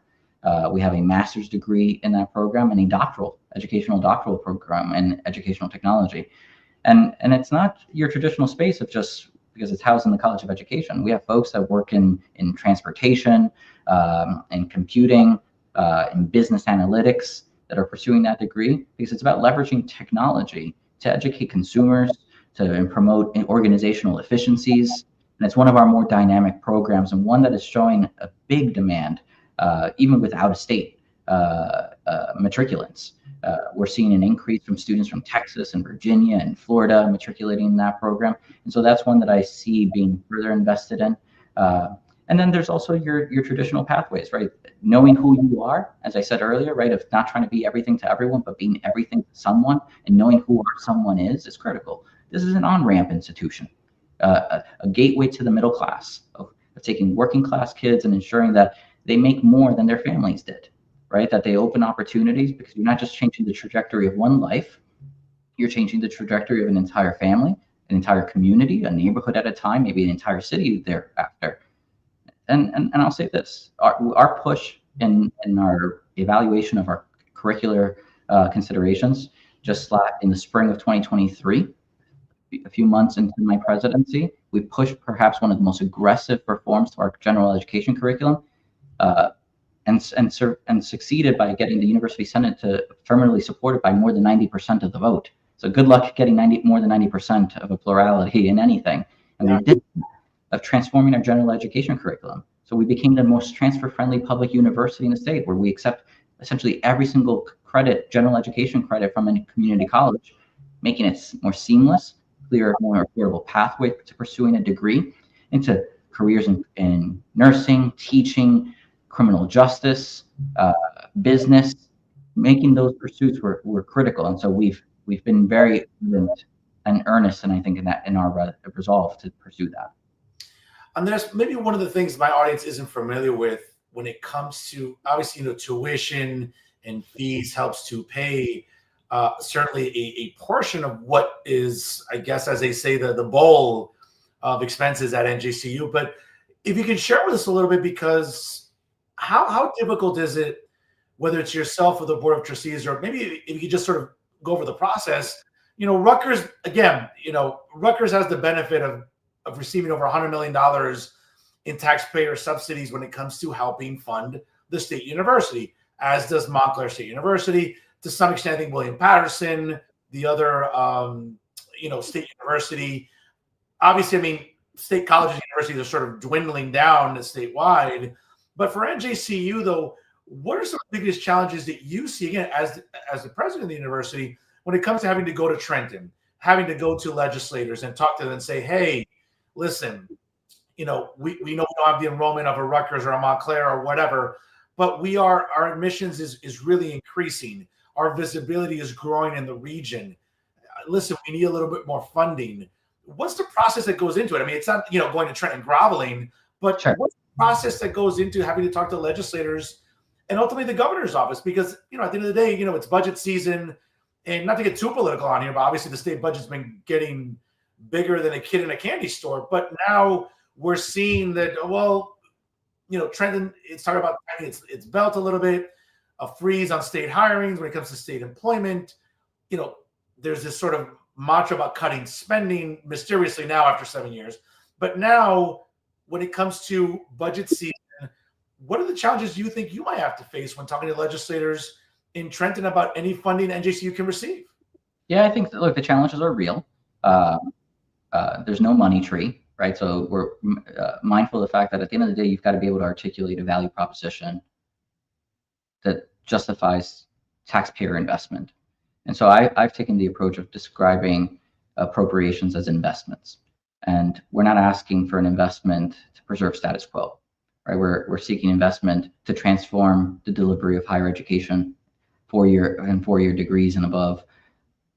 S2: We have a master's degree in that program and a educational doctoral program in educational technology. And it's not your traditional space of just because it's housed in the College of Education. We have folks that work in transportation, in computing, in business analytics that are pursuing that degree, because it's about leveraging technology to educate consumers, to promote organizational efficiencies. And it's one of our more dynamic programs, and one that is showing a big demand, even with out-of-state matriculants. We're seeing an increase from students from Texas and Virginia and Florida matriculating in that program. And so that's one that I see being further invested in. And then there's also your traditional pathways, right? Knowing who you are, as I said earlier, right? Of not trying to be everything to everyone, but being everything to someone, and knowing who our someone is critical. This is an on-ramp institution, a gateway to the middle class, of taking working class kids and ensuring that they make more than their families did, right? That they open opportunities, because you're not just changing the trajectory of one life, you're changing the trajectory of an entire family, an entire community, a neighborhood at a time, maybe an entire city thereafter. And I'll say this, our push in our evaluation of our curricular considerations, just in the spring of 2023, a few months into my presidency, we pushed perhaps one of the most aggressive reforms to our general education curriculum, and succeeded by getting the University Senate to affirmatively support it by more than 90% of the vote. So good luck getting more than 90% of a plurality in anything. And we did of transforming our general education curriculum. So we became the most transfer-friendly public university in the state, where we accept essentially every single general education credit from a community college, making it more seamless, clearer, more affordable pathway to pursuing a degree into careers in nursing, teaching, criminal justice, business. Making those pursuits were critical. And so we've been very and earnest, and I think in our resolve to pursue that.
S1: Andrés, maybe one of the things my audience isn't familiar with when it comes to, obviously, tuition and fees helps to pay certainly a portion of what is, I guess, as they say, the bowl of expenses at NJCU. But if you can share with us a little bit, because how difficult is it whether it's yourself or the board of trustees, or maybe if you could just sort of go over the process. Rutgers, again, Rutgers has the benefit of receiving over $100 million in taxpayer subsidies when it comes to helping fund the state university, as does Montclair State University. To some extent, I think William Patterson, the other, state university. Obviously, I mean, state colleges and universities are sort of dwindling down statewide. But for NJCU, though, what are some of the biggest challenges that you see, again, as the president of the university, when it comes to having to go to Trenton, having to go to legislators and talk to them and say, hey, listen, we know we don't have the enrollment of a Rutgers or a Montclair or whatever, but our admissions is really increasing. Our visibility is growing in the region. Listen, we need a little bit more funding. What's the process that goes into it? I mean, it's not, going to Trenton groveling, but
S2: Sure.
S1: what's the process that goes into having to talk to legislators and ultimately the governor's office? Because, at the end of the day, it's budget season, and not to get too political on here, but obviously the state budget's been getting bigger than a kid in a candy store. But now we're seeing that, Trenton, it's talking about its belt a little bit, a freeze on state hirings when it comes to state employment. There's this sort of mantra about cutting spending mysteriously now after 7 years. But now when it comes to budget season, what are the challenges you think you might have to face when talking to legislators in Trenton about any funding NJCU can receive?
S2: Yeah, I think, look, the challenges are real. There's no money tree, right? So we're mindful of the fact that at the end of the day, you've got to be able to articulate a value proposition that justifies taxpayer investment. And so I've taken the approach of describing appropriations as investments. And we're not asking for an investment to preserve status quo, right? We're seeking investment to transform the delivery of higher education, four-year degrees and above,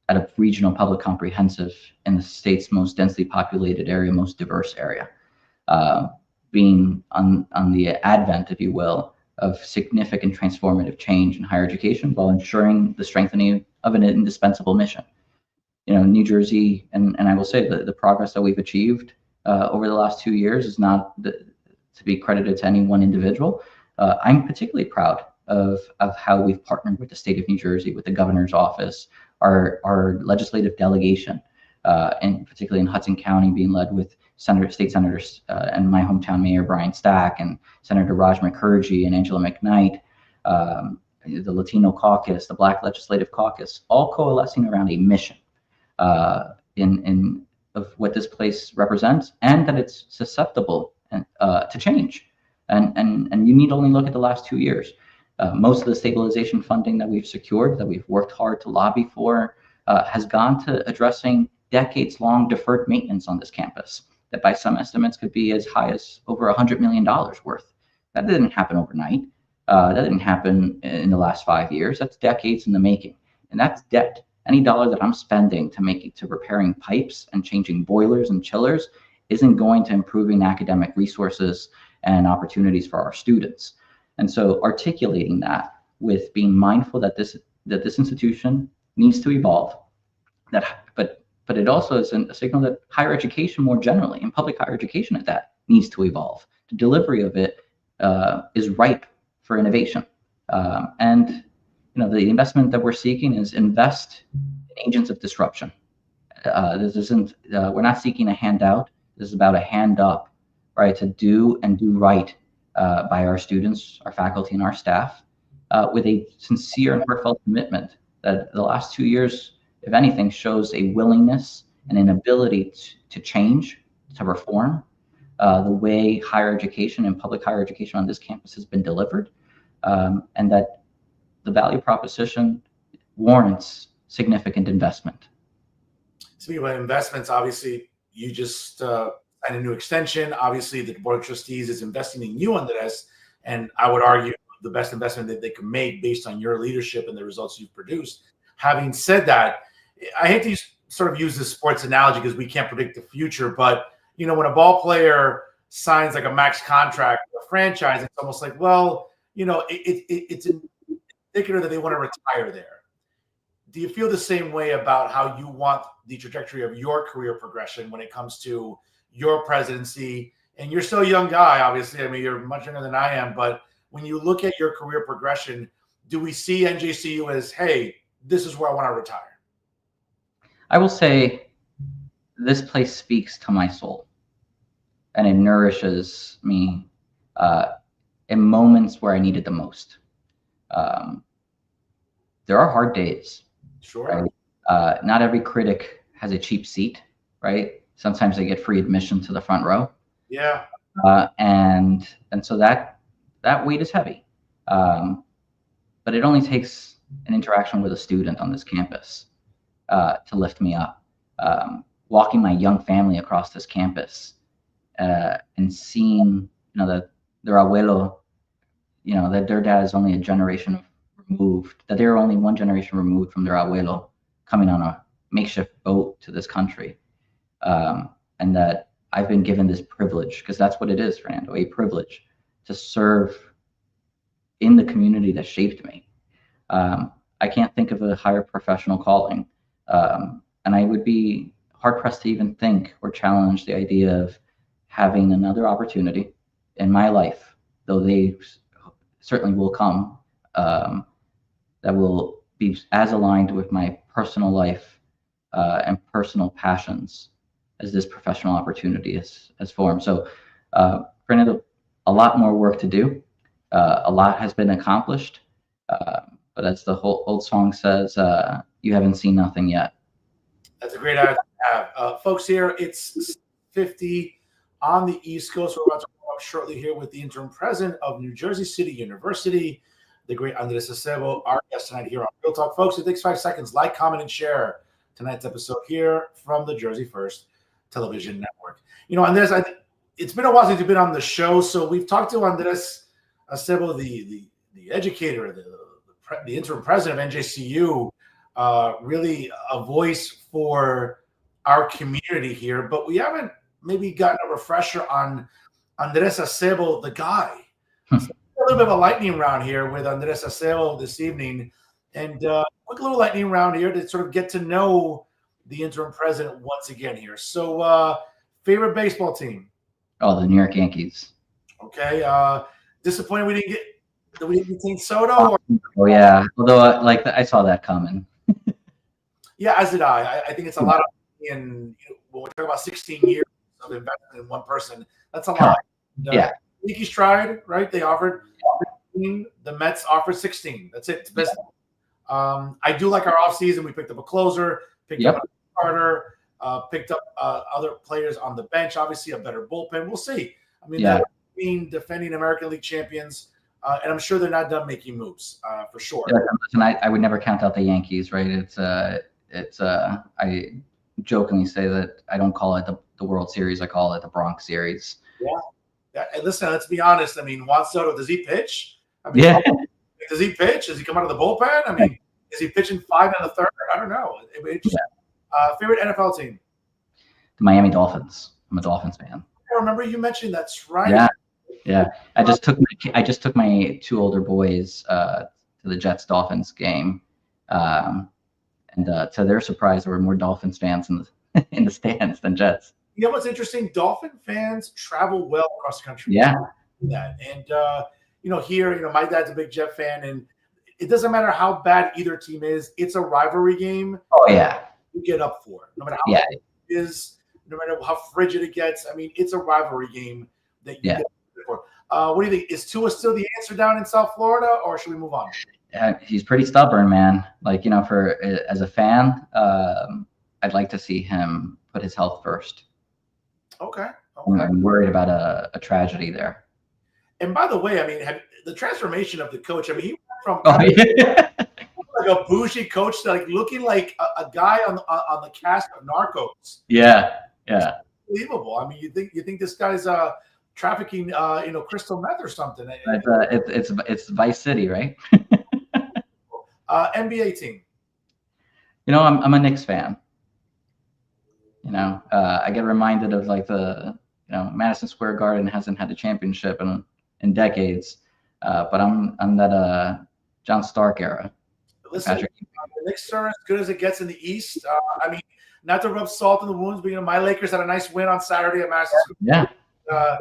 S2: at a regional public comprehensive in the state's most densely populated area, most diverse area, being on the advent, if you will, of significant transformative change in higher education while ensuring the strengthening of an indispensable mission. New Jersey, and I will say that the progress that we've achieved over the last 2 years is not to be credited to any one individual. I'm particularly proud of how we've partnered with the state of New Jersey, with the governor's office, our legislative delegation, and particularly in Hudson County, being led with state senators and my hometown mayor, Brian Stack, and Senator Raj Mukherjee and Angela McKnight, the Latino caucus, the Black Legislative Caucus, all coalescing around a mission of what this place represents, and that it's susceptible to change. And you need only look at the last 2 years. Most of the stabilization funding that we've secured, that we've worked hard to lobby for, has gone to addressing decades-long deferred maintenance on this campus that by some estimates could be as high as over $100 million worth. That didn't happen overnight. That didn't happen in the last 5 years. That's decades in the making. And that's debt. Any dollar that I'm spending to repairing pipes and changing boilers and chillers isn't going to improving academic resources and opportunities for our students. And so articulating that with being mindful that this institution needs to evolve, but it also is a signal that higher education more generally, and public higher education at that, needs to evolve. The delivery of it is ripe for innovation. And the investment that we're seeking is invest in agents of disruption. This isn't, we're not seeking a handout. This is about a hand up, right? To do right by our students, our faculty, and our staff, with a sincere and heartfelt commitment that the last 2 years, if anything, shows a willingness and an ability to change, to reform the way higher education and public higher education on this campus has been delivered, and that the value proposition warrants significant investment.
S1: Speaking about investments, obviously, you just signed a new extension. Obviously, the Board of Trustees is investing in you, Andrés, and I would argue the best investment that they can make based on your leadership and the results you've produced. Having said that, I hate to sort of use this sports analogy because we can't predict the future, but when a ball player signs like a max contract with a franchise, it's almost like, well, it's indicative that they want to retire there. Do you feel the same way about how you want the trajectory of your career progression when it comes to your presidency? And you're still a young guy, obviously. I mean, you're much younger than I am, but when you look at your career progression, do we see NJCU as, hey, this is where I want to retire?
S2: I will say this place speaks to my soul, and it nourishes me in moments where I need it the most. There are hard days.
S1: Sure.
S2: Right? Not every critic has a cheap seat, right? Sometimes they get free admission to the front row.
S1: Yeah.
S2: And so that weight is heavy. But it only takes an interaction with a student on this campus to lift me up. Walking my young family across this campus and seeing, that their abuelo, that their dad is only a generation removed, that they're only one generation removed from their abuelo coming on a makeshift boat to this country. And that I've been given this privilege, because that's what it is, Fernando, a privilege to serve in the community that shaped me. I can't think of a higher professional calling. And I would be hard-pressed to even think or challenge the idea of having another opportunity in my life, though they certainly will come, that will be as aligned with my personal life and personal passions as this professional opportunity has formed. So, Fernando, a lot more work to do. A lot has been accomplished, but as the whole old song says, you haven't seen nothing yet.
S1: That's a great idea to have. Folks, here it's 50 on the East Coast. We're about to go up shortly here with the interim president of New Jersey City University, the great Andrés Acebo, our guest tonight here on Real Talk. Folks, it takes 5 seconds. Like, comment, and share tonight's episode here from the Jersey First Television Network. Andrés, it's been a while since you've been on the show, so we've talked to Andrés Acebo, the educator, the interim president of NJCU, really a voice for our community here, but we haven't maybe gotten a refresher on Andrés Acebo, the guy. So a little bit of a lightning round here with Andrés Acebo this evening, and quick little lightning round here to sort of get to know the interim president once again here. So, favorite baseball team?
S2: Oh, the New York Yankees.
S1: Okay. Disappointed we didn't get King Soto.
S2: Oh yeah, although I saw that coming.
S1: Yeah, as did I. I think it's a lot of, and when we talk about 16 years of investment in one person, that's a lot.
S2: Yeah.
S1: Yankees tried, right? They offered 15. The Mets offered 16. That's it. It's business. I do like our offseason. We picked up a closer, picked up a starter, picked up other players on the bench. Obviously, a better bullpen. We'll see. I mean, that being defending American League champions, and I'm sure they're not done making moves for sure.
S2: Yeah, listen, I would never count out the Yankees, right? I jokingly say that I don't call it the World Series. I call it the Bronx Series.
S1: Yeah. And listen, let's be honest. I mean, Juan Soto, does he pitch? I mean, does he pitch? Does he come out of the bullpen? I mean, is he pitching 5 in the third? I don't know. Favorite NFL team?
S2: The Miami Dolphins. I'm a Dolphins fan.
S1: I remember you mentioned that's right.
S2: Yeah. I just took my 2 older boys to the Jets Dolphins game, and to their surprise, there were more Dolphins fans in the stands than Jets.
S1: You know what's interesting? Dolphin fans travel well across the country.
S2: Yeah.
S1: And here, my dad's a big Jet fan, and it doesn't matter how bad either team is. It's a rivalry game.
S2: Oh yeah.
S1: You get up for it, no matter how bad it is, no matter how frigid it gets. I mean, it's a rivalry game that you get up for. What do you think? Is Tua still the answer down in South Florida, or should we move on?
S2: He's pretty stubborn, man. As a fan, I'd like to see him put his health first.
S1: Okay.
S2: I'm worried about a tragedy there.
S1: And by the way, I mean, the transformation of the coach. I mean, he went from like a bougie coach to looking like a guy on the cast of Narcos.
S2: Yeah.
S1: Unbelievable. I mean, you think this guy's trafficking, crystal meth or something?
S2: It's Vice City, right?
S1: NBA team.
S2: I'm a Knicks fan. I get reminded of Madison Square Garden hasn't had a championship in decades, but I'm that John Stark era.
S1: Listen, the Knicks are as good as it gets in the East. I mean, not to rub salt in the wounds, but my Lakers had a nice win on Saturday at Madison Square.
S2: Yeah.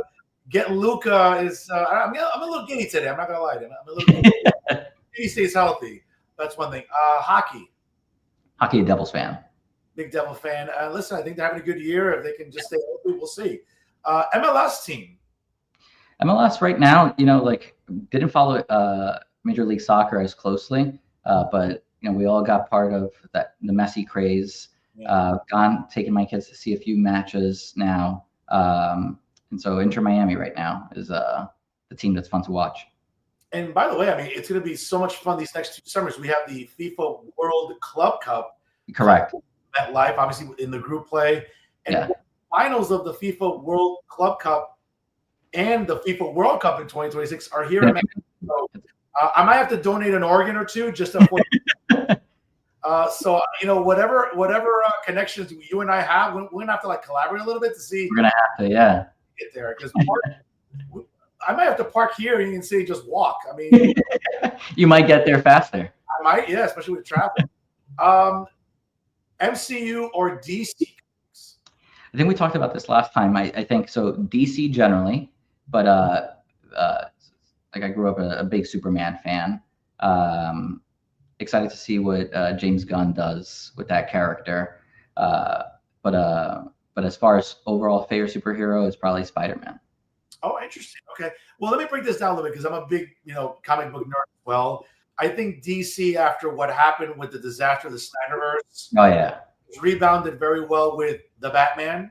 S1: Getting Luka is. I'm a little giddy today. I'm not gonna lie to you. I'm a little giddy. he stays healthy. That's one thing. Hockey.
S2: Hockey, a Devils fan.
S1: Big Devil fan. Listen, I think they're having a good year. If they can just stay healthy, we'll see. MLS team.
S2: MLS right now, like didn't follow Major League Soccer as closely, but we all got part of the Messi craze.
S1: Yeah.
S2: Taking my kids to see a few matches now, and so Inter Miami right now is the team that's fun to watch.
S1: And by the way, I mean, it's going to be so much fun these next 2 summers. We have the FIFA World Club Cup.
S2: Correct.
S1: MetLife, obviously in the group play, and finals of the FIFA World Club Cup and the FIFA World Cup in 2026 are here in Mexico. I might have to donate an organ or two just to. So whatever connections you and I have, we're gonna have to like collaborate a little bit to see.
S2: We're gonna have to,
S1: get there because I might have to park here and you can see just walk. I mean,
S2: you might get there faster.
S1: I might, yeah, especially with traffic. MCU or DC?
S2: I think we talked about this last time. I think so. DC generally, but like I grew up a big Superman fan. Excited to see what James Gunn does with that character. But as far as overall favorite superhero, it's probably Spider-Man.
S1: Oh, interesting. Okay. Well, let me break this down a little bit because I'm a big, comic book nerd as well. I think DC, after what happened with the disaster of the Snyderverse, rebounded very well with the Batman.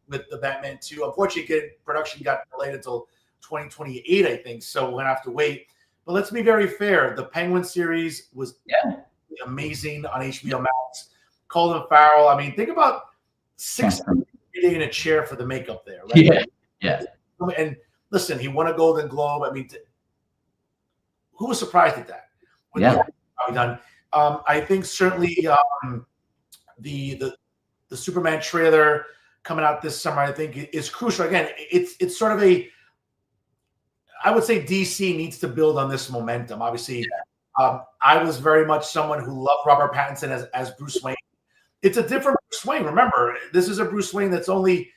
S1: With the Batman 2. Unfortunately, production got delayed until 2028, I think. So we're gonna have to wait. But let's be very fair. The Penguin series was amazing on HBO Max. Colin Farrell. I mean, think about 6 every day in a chair for the makeup there, right?
S2: Yeah.
S1: And listen, he won a Golden Globe. I mean, who was surprised at that? Done. I think certainly the Superman trailer coming out this summer, I think is crucial. Again, it's sort of I would say DC needs to build on this momentum. Obviously, I was very much someone who loved Robert Pattinson as Bruce Wayne. It's a different Bruce Wayne. Remember, this is a Bruce Wayne that's only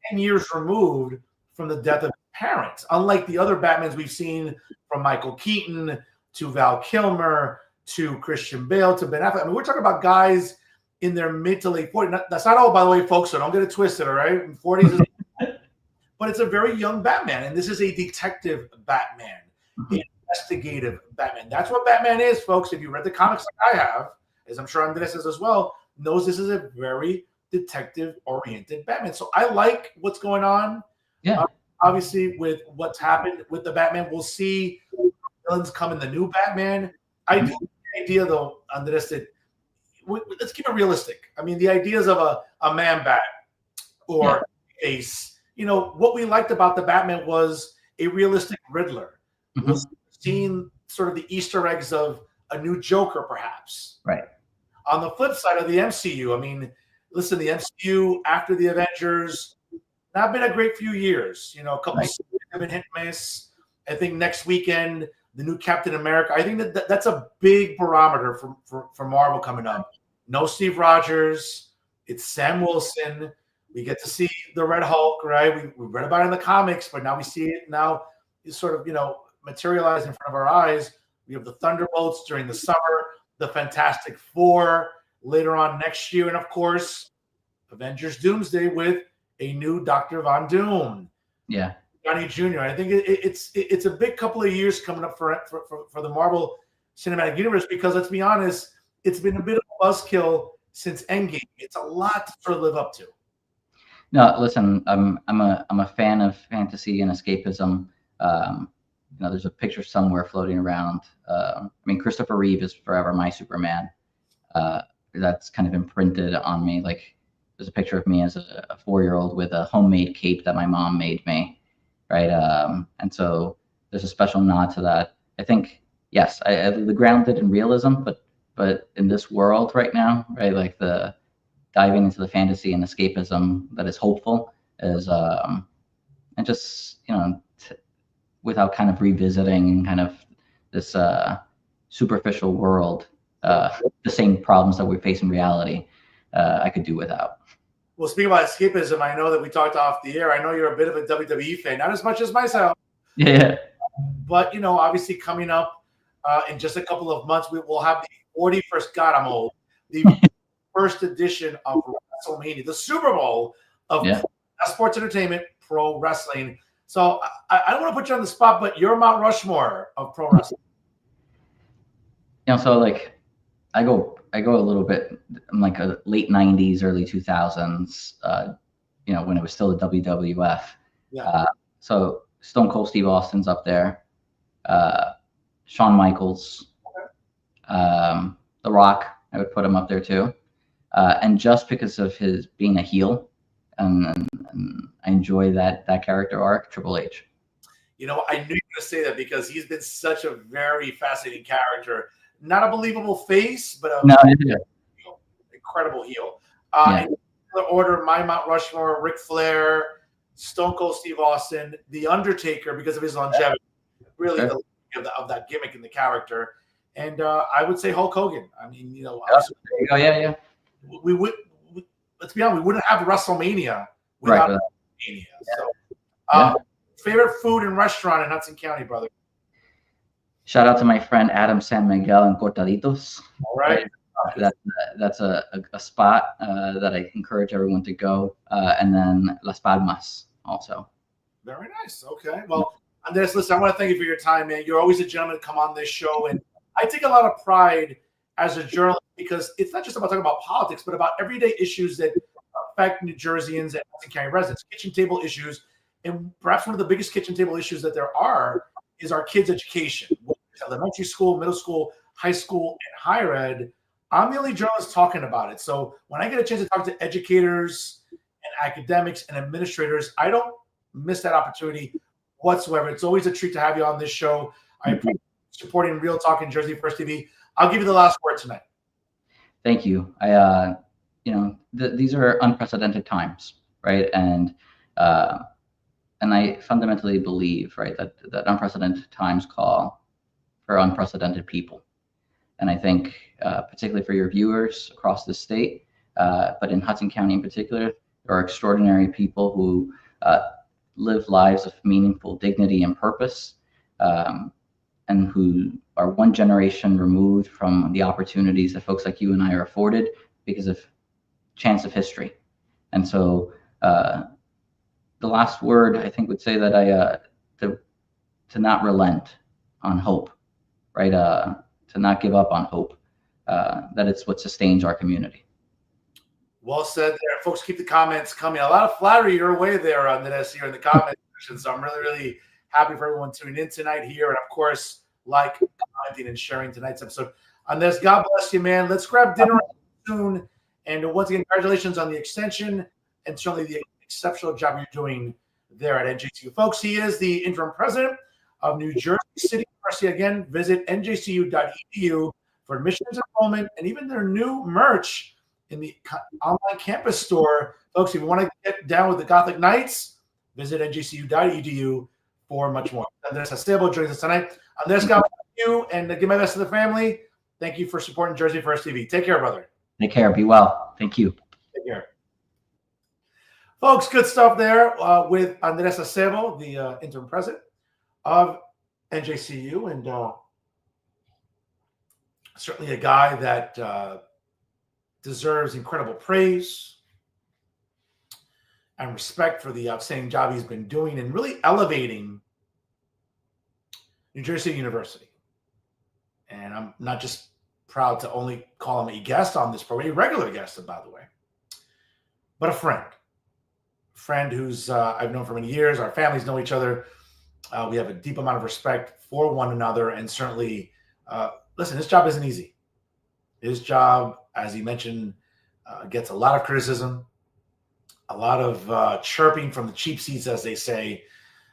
S1: 10 years removed from the death of his parents. Unlike the other Batmans we've seen from Michael Keaton to Val Kilmer to Christian Bale to Ben Affleck. I mean, we're talking about guys in their mid to late 40s. That's not all, by the way, folks, so don't get it twisted, all right? 40s is but it's a very young Batman, and this is a detective Batman, investigative Batman. That's what Batman is, folks. If you read the comics like I have, as I'm sure Andrés has as well, knows this is a very detective-oriented Batman. So I like what's going on.
S2: Yeah.
S1: Obviously, with what's happened with the Batman, we'll see villains come in the new Batman. I do the idea, though, Andrés, that let's keep it realistic. I mean, the ideas of a man-bat or Ace. What we liked about the Batman was a realistic Riddler. We've seen sort of the Easter eggs of a new Joker, perhaps.
S2: Right.
S1: On the flip side of the MCU, I mean, listen, the MCU after the Avengers, not been a great few years. A couple of have been hit and miss. I think next weekend, the new Captain America. I think that's a big barometer for Marvel coming up. No Steve Rogers. It's Sam Wilson. We get to see the Red Hulk, right? We read about it in the comics, but now we see it now. It's sort of, materialized in front of our eyes. We have the Thunderbolts during the summer, the Fantastic Four later on next year, and of course, Avengers Doomsday with a new Dr. Von Doom.
S2: Yeah.
S1: Johnny Jr. I think it's a big couple of years coming up for the Marvel Cinematic Universe because let's be honest, it's been a bit of a buzzkill since Endgame. It's a lot to sort of live up to.
S2: No, listen, I'm a fan of fantasy and escapism. There's a picture somewhere floating around. I mean, Christopher Reeve is forever my Superman. That's kind of imprinted on me. Like, there's a picture of me as a 4-year-old with a homemade cape that my mom made me, right? And so there's a special nod to that. I think, yes, the grounded in realism, but in this world right now, right, like the diving into the fantasy and escapism that is hopeful is, and just, without kind of revisiting kind of this superficial world, the same problems that we face in reality, I could do without.
S1: Well, speaking about escapism, I know that we talked off the air. I know you're a bit of a WWE fan, not as much as myself.
S2: Yeah.
S1: But, obviously coming up, In just a couple of months, we will have the 41st, God, I'm old, the first edition of WrestleMania, the Super Bowl of sports entertainment, pro wrestling. So I don't want to put you on the spot, but you're Mount Rushmore of pro wrestling.
S2: So like I go a little bit. I'm like a late '90s, early 2000s. When it was still the WWF.
S1: Yeah.
S2: So Stone Cold Steve Austin's up there. Shawn Michaels, The Rock, I would put him up there too. And just because of his being a heel, and I enjoy that character arc, Triple H.
S1: I knew you were going to say that because he's been such a very fascinating character. Not a believable face, but incredible heel. In order, my Mount Rushmore: Ric Flair, Stone Cold Steve Austin, The Undertaker, because of his longevity, really of that gimmick in the character, and I would say Hulk Hogan. I mean, we would. Let's be honest, we wouldn't have WrestleMania without WrestleMania. So, favorite food and restaurant in Hudson County, brother?
S2: Shout out to my friend Adam San Miguel and Cortaditos.
S1: All right.
S2: That's a spot that I encourage everyone to go. And then Las Palmas also.
S1: Very nice. Okay. Well, Andrés, listen, I want to thank you for your time, man. You're always a gentleman to come on this show. And I take a lot of pride as a journalist because it's not just about talking about politics, but about everyday issues that affect New Jerseyans and Hudson County residents, kitchen table issues. And perhaps one of the biggest kitchen table issues that there are is our kids' education, elementary school, middle school, high school, and higher ed. I'm the only journalist talking about it. So when I get a chance to talk to educators and academics and administrators, I don't miss that opportunity whatsoever. It's always a treat to have you on this show. I appreciate supporting Real Talk and Jersey First TV. I'll give you the last word tonight.
S2: Thank you. These are unprecedented times, right? And I fundamentally believe, right, that unprecedented times call for unprecedented people. And I think, particularly for your viewers across the state, but in Hudson County in particular, there are extraordinary people who live lives of meaningful dignity and purpose, and who are one generation removed from the opportunities that folks like you and I are afforded because of chance of history. And so the last word, I think, would say that to not relent on hope, right? To not give up on hope, that it's what sustains our community.
S1: Well said there. Folks, keep the comments coming. A lot of flattery your way there on this here in the comment section. So I'm really, really happy for everyone tuning in tonight here. And of course, commenting and sharing tonight's episode. On this, God bless you, man. Let's grab dinner soon. And once again, congratulations on the extension and certainly the exceptional job you're doing there at NJCU. Folks, he is the interim president of New Jersey City University. Again, visit njcu.edu for admissions, enrollment, and even their new merch in the online campus store. Folks, if you want to get down with the Gothic Knights, visit njcu.edu for much more. Andrés Acebo joins us tonight. Andrés, God bless you, and give my best to the family. Thank you for supporting Jersey First TV. Take care, brother.
S2: Take care. Be well. Thank you.
S1: Take care. Folks, good stuff there with Andrés Acebo, the interim president of NJCU, and certainly a guy that deserves incredible praise and respect for the outstanding job he's been doing and really elevating New Jersey University. And I'm not just proud to only call him a guest on this program, a regular guest, by the way, but a friend. Friend who's I've known for many years. Our families know each other. We have a deep amount of respect for one another. And certainly, listen, his job isn't easy. His job, as he mentioned, gets a lot of criticism, a lot of chirping from the cheap seats, as they say.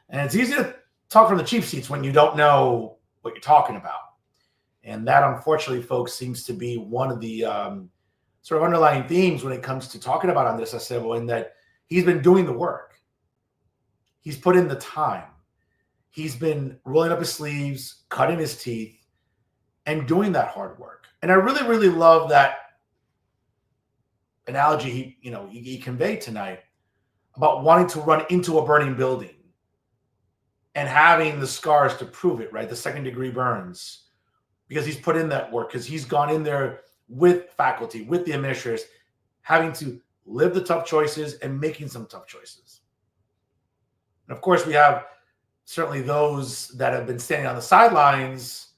S1: And it's easy to talk from the cheap seats when you don't know what you're talking about. And that, unfortunately, folks, seems to be one of the sort of underlying themes when it comes to talking about Andrés Acebo, in that he's been doing the work. He's put in the time. He's been rolling up his sleeves, cutting his teeth, and doing that hard work. And I really, really love that analogy he conveyed tonight about wanting to run into a burning building and having the scars to prove it, right? The second-degree burns because he's put in that work, because he's gone in there with faculty, with the administrators, having to live the tough choices and making some tough choices. And of course, we have certainly those that have been standing on the sidelines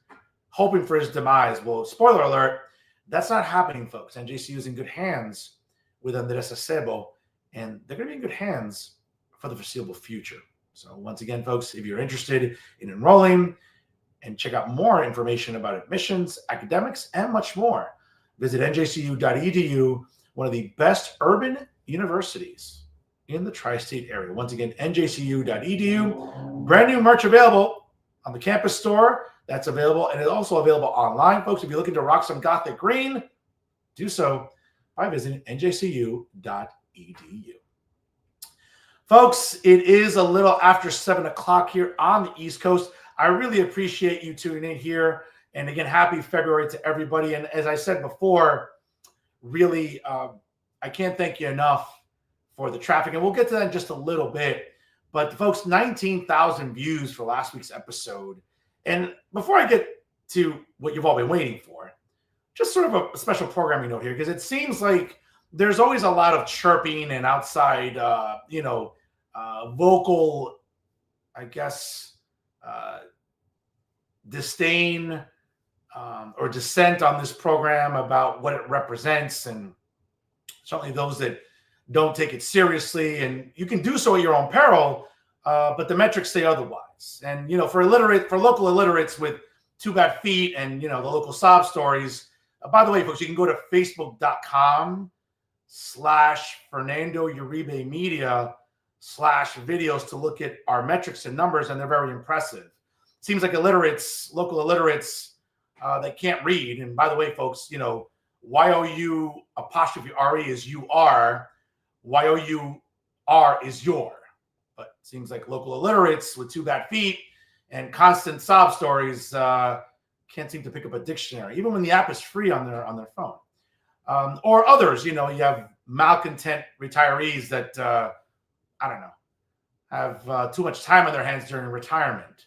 S1: hoping for his demise. Well, spoiler alert, that's not happening, folks. NJCU is in good hands with Andrés Acebo, and they're going to be in good hands for the foreseeable future. So once again, folks, if you're interested in enrolling and check out more information about admissions, academics, and much more, visit njcu.edu, one of the best urban universities in the tri-state area. Once again, njcu.edu. Brand new merch available on the campus store. That's available, and it's also available online, folks. If you're looking to rock some Gothic green, do so by visiting njcu.edu. Folks, it is a little after 7 o'clock here on the East Coast. I really appreciate you tuning in here. And again, happy February to everybody. And as I said before, really, I can't thank you enough for the traffic. And we'll get to that in just a little bit. But folks, 19,000 views for last week's episode. And before I get to what you've all been waiting for, just sort of a special programming note here, because it seems like there's always a lot of chirping and outside, vocal, I guess, disdain or dissent on this program about what it represents, and certainly those that don't take it seriously. And you can do so at your own peril, but the metrics say otherwise. And for local illiterates with two bad feet and the local sob stories. By the way, folks, you can go to facebook.com/Fernando Uribe Media /videos to look at our metrics and numbers, and they're very impressive. Seems like local illiterates that can't read. And by the way, folks, YOU''RE is you are, YOUR is your. But it seems like local illiterates with two bad feet and constant sob stories can't seem to pick up a dictionary, even when the app is free on their phone. Or others, you have malcontent retirees that have too much time on their hands during retirement.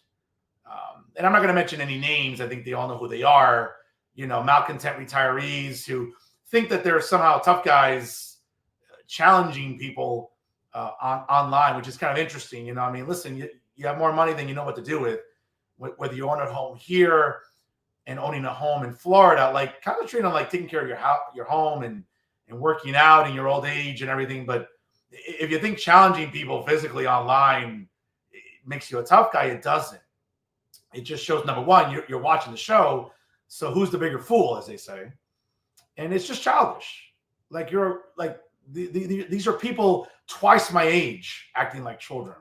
S1: And I'm not going to mention any names. I think they all know who they are. Malcontent retirees who think that they're somehow tough guys challenging people online, which is kind of interesting. Listen, you have more money than you know what to do with, whether you own a home here and owning a home in Florida, like concentrate on like taking care of your home and working out in your old age and everything. But if you think challenging people physically online makes you a tough guy, it doesn't. It just shows, number one, you're watching the show. So who's the bigger fool, as they say? And it's just childish. Like these are people twice my age acting like children.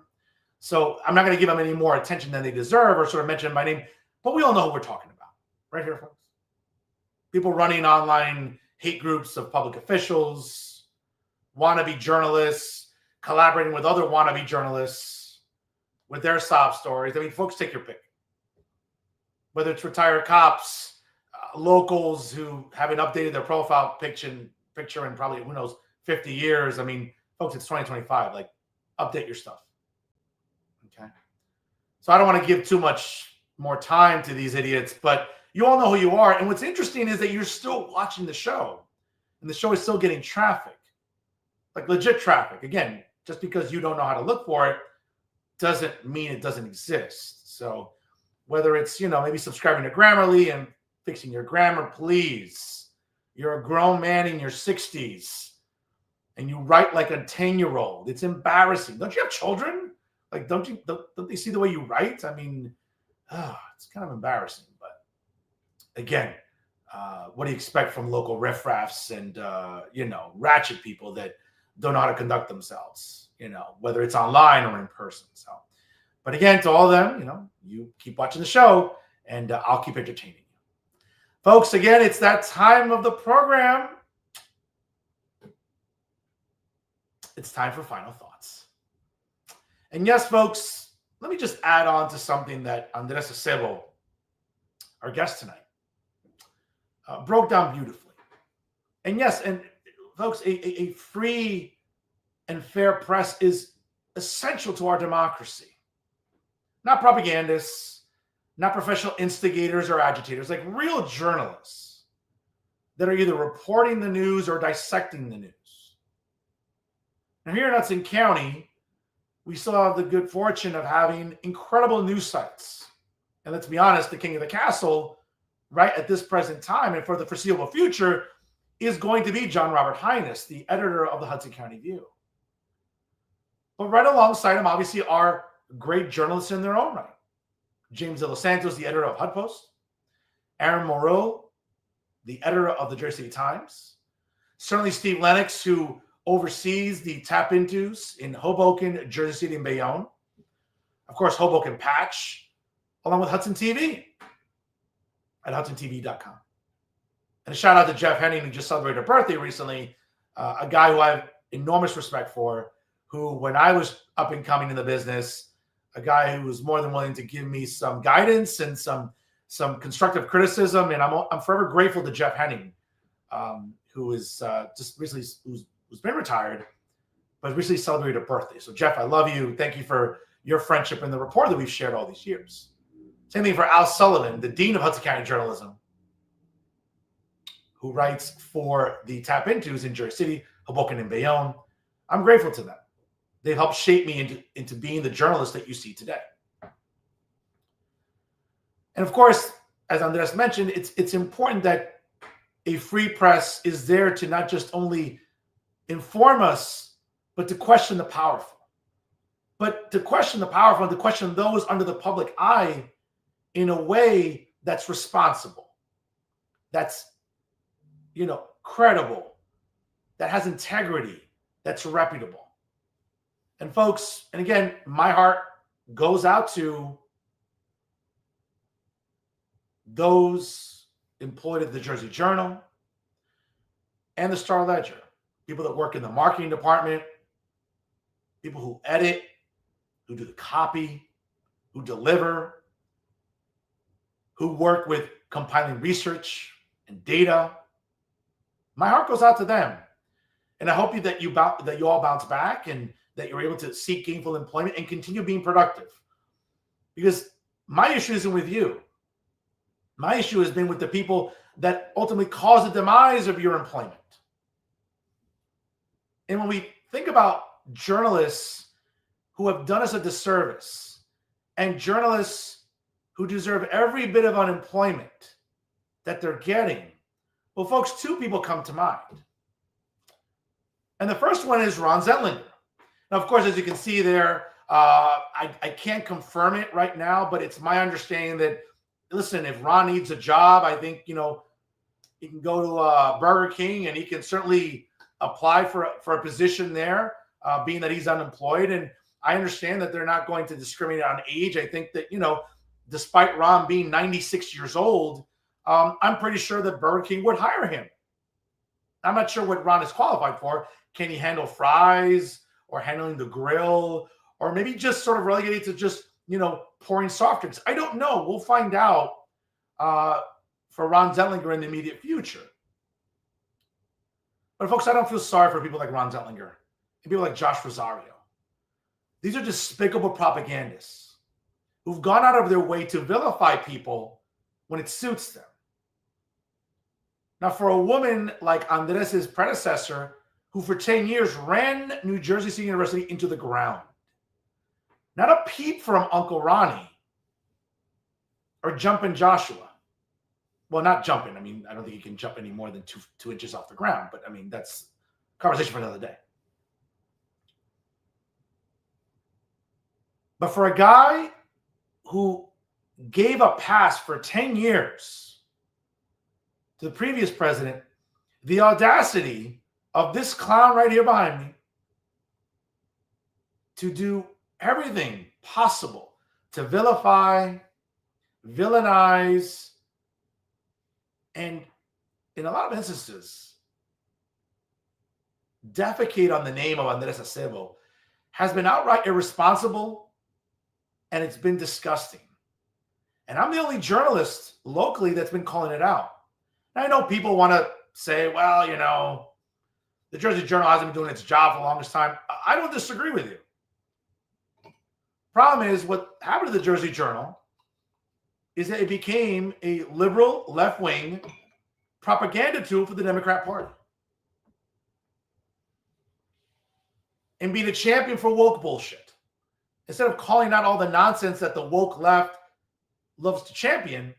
S1: So I'm not going to give them any more attention than they deserve or sort of mention my name. But we all know who we're talking about. Right here, folks. People running online hate groups of public officials, wannabe journalists, collaborating with other wannabe journalists with their sob stories. Folks, take your pick. Whether it's retired cops, locals who haven't updated their profile picture in probably, 50 years. Folks, it's 2025. Like, update your stuff. Okay. So I don't want to give too much more time to these idiots, but you all know who you are. And what's interesting is that you're still watching the show, and the show is still getting traffic, like legit traffic. Again, just because you don't know how to look for it doesn't mean it doesn't exist. So whether it's, maybe subscribing to Grammarly and fixing your grammar, please. You're a grown man in your 60s and you write like a 10-year-old. It's embarrassing. Don't you have children? Like, don't they see the way you write? It's kind of embarrassing. But again, what do you expect from local riffraffs and, ratchet people that don't know how to conduct themselves, whether it's online or in person. So, but again, to all of them, you keep watching the show and I'll keep entertaining you. Folks, again, it's that time of the program. It's time for final thoughts. And yes, folks, let me just add on to something that Andrés Acebo, our guest tonight, broke down beautifully. And yes, and folks, a free and fair press is essential to our democracy. Not propagandists, not professional instigators or agitators, like real journalists that are either reporting the news or dissecting the news. Now, here in Hudson County, we still have the good fortune of having incredible news sites. And let's be honest, the king of the castle, right at this present time and for the foreseeable future, is going to be John Robert Highness, the editor of the Hudson County View. But right alongside him, obviously, are great journalists in their own right. James De Los Santos, the editor of HUDPost. Aaron Moreau, the editor of the Jersey City Times. Certainly Steve Lennox, who oversees the tap-intos in Hoboken, Jersey City, and Bayonne. Of course, Hoboken Patch, along with Hudson TV at HudsonTV.com. And a shout out to Jeff Henning, who just celebrated a birthday recently, a guy who I have enormous respect for, who, when I was up and coming in the business, a guy who was more than willing to give me some guidance and some constructive criticism. And I'm forever grateful to Jeff Henning, who is just recently, who's been retired, but recently celebrated a birthday. So Jeff, I love you. Thank you for your friendship and the rapport that we've shared all these years. Same thing for Al Sullivan, the Dean of Hudson County Journalism, who writes for the tap-intos in Jersey City, Hoboken, and Bayonne. I'm grateful to them. They've helped shape me into being the journalist that you see today. And of course, as Andrés mentioned, it's important that a free press is there to not just only inform us, but to question the powerful. But to question the powerful and to question those under the public eye in a way that's responsible, that's, credible, that has integrity, that's reputable. And folks, and again, my heart goes out to those employed at the Jersey Journal and the Star Ledger, people that work in the marketing department, people who edit, who do the copy, who deliver, who work with compiling research and data. My heart goes out to them. And I hope that you all bounce back and that you're able to seek gainful employment and continue being productive. Because my issue isn't with you. My issue has been with the people that ultimately cause the demise of your employment. And when we think about journalists who have done us a disservice and journalists who deserve every bit of unemployment that they're getting, well, folks, two people come to mind. And the first one is Ron Zettlinger. Now, of course, as you can see there, I can't confirm it right now, but it's my understanding that, listen, if Ron needs a job, I think, he can go to Burger King and he can certainly apply for a position there, being that he's unemployed. And I understand that they're not going to discriminate on age. I think that, despite Ron being 96 years old, I'm pretty sure that Burger King would hire him. I'm not sure what Ron is qualified for. Can he handle fries or handling the grill, or maybe just sort of relegated to just, pouring soft drinks? I don't know. We'll find out for Ron Zettlinger in the immediate future. But folks, I don't feel sorry for people like Ron Zettlinger and people like Josh Rosario. These are despicable propagandists who've gone out of their way to vilify people when it suits them. Now, for a woman like Andrés' predecessor, who for 10 years ran New Jersey State University into the ground, not a peep from Uncle Ronnie or Jumpin' Joshua. Well, not jumping. I mean, I don't think he can jump any more than two inches off the ground. But, I mean, that's a conversation for another day. But for a guy who gave a pass for 10 years to the previous president, the audacity of this clown right here behind me to do everything possible to vilify, villainize, and in a lot of instances, defecate on the name of Andrés Acebo has been outright irresponsible, and it's been disgusting. And I'm the only journalist locally that's been calling it out. And I know people want to say, well, the Jersey Journal hasn't been doing its job for the longest time. I don't disagree with you. Problem is, what happened to the Jersey Journal is that it became a liberal left-wing propaganda tool for the Democrat Party. And being a champion for woke bullshit. Instead of calling out all the nonsense that the woke left loves to champion,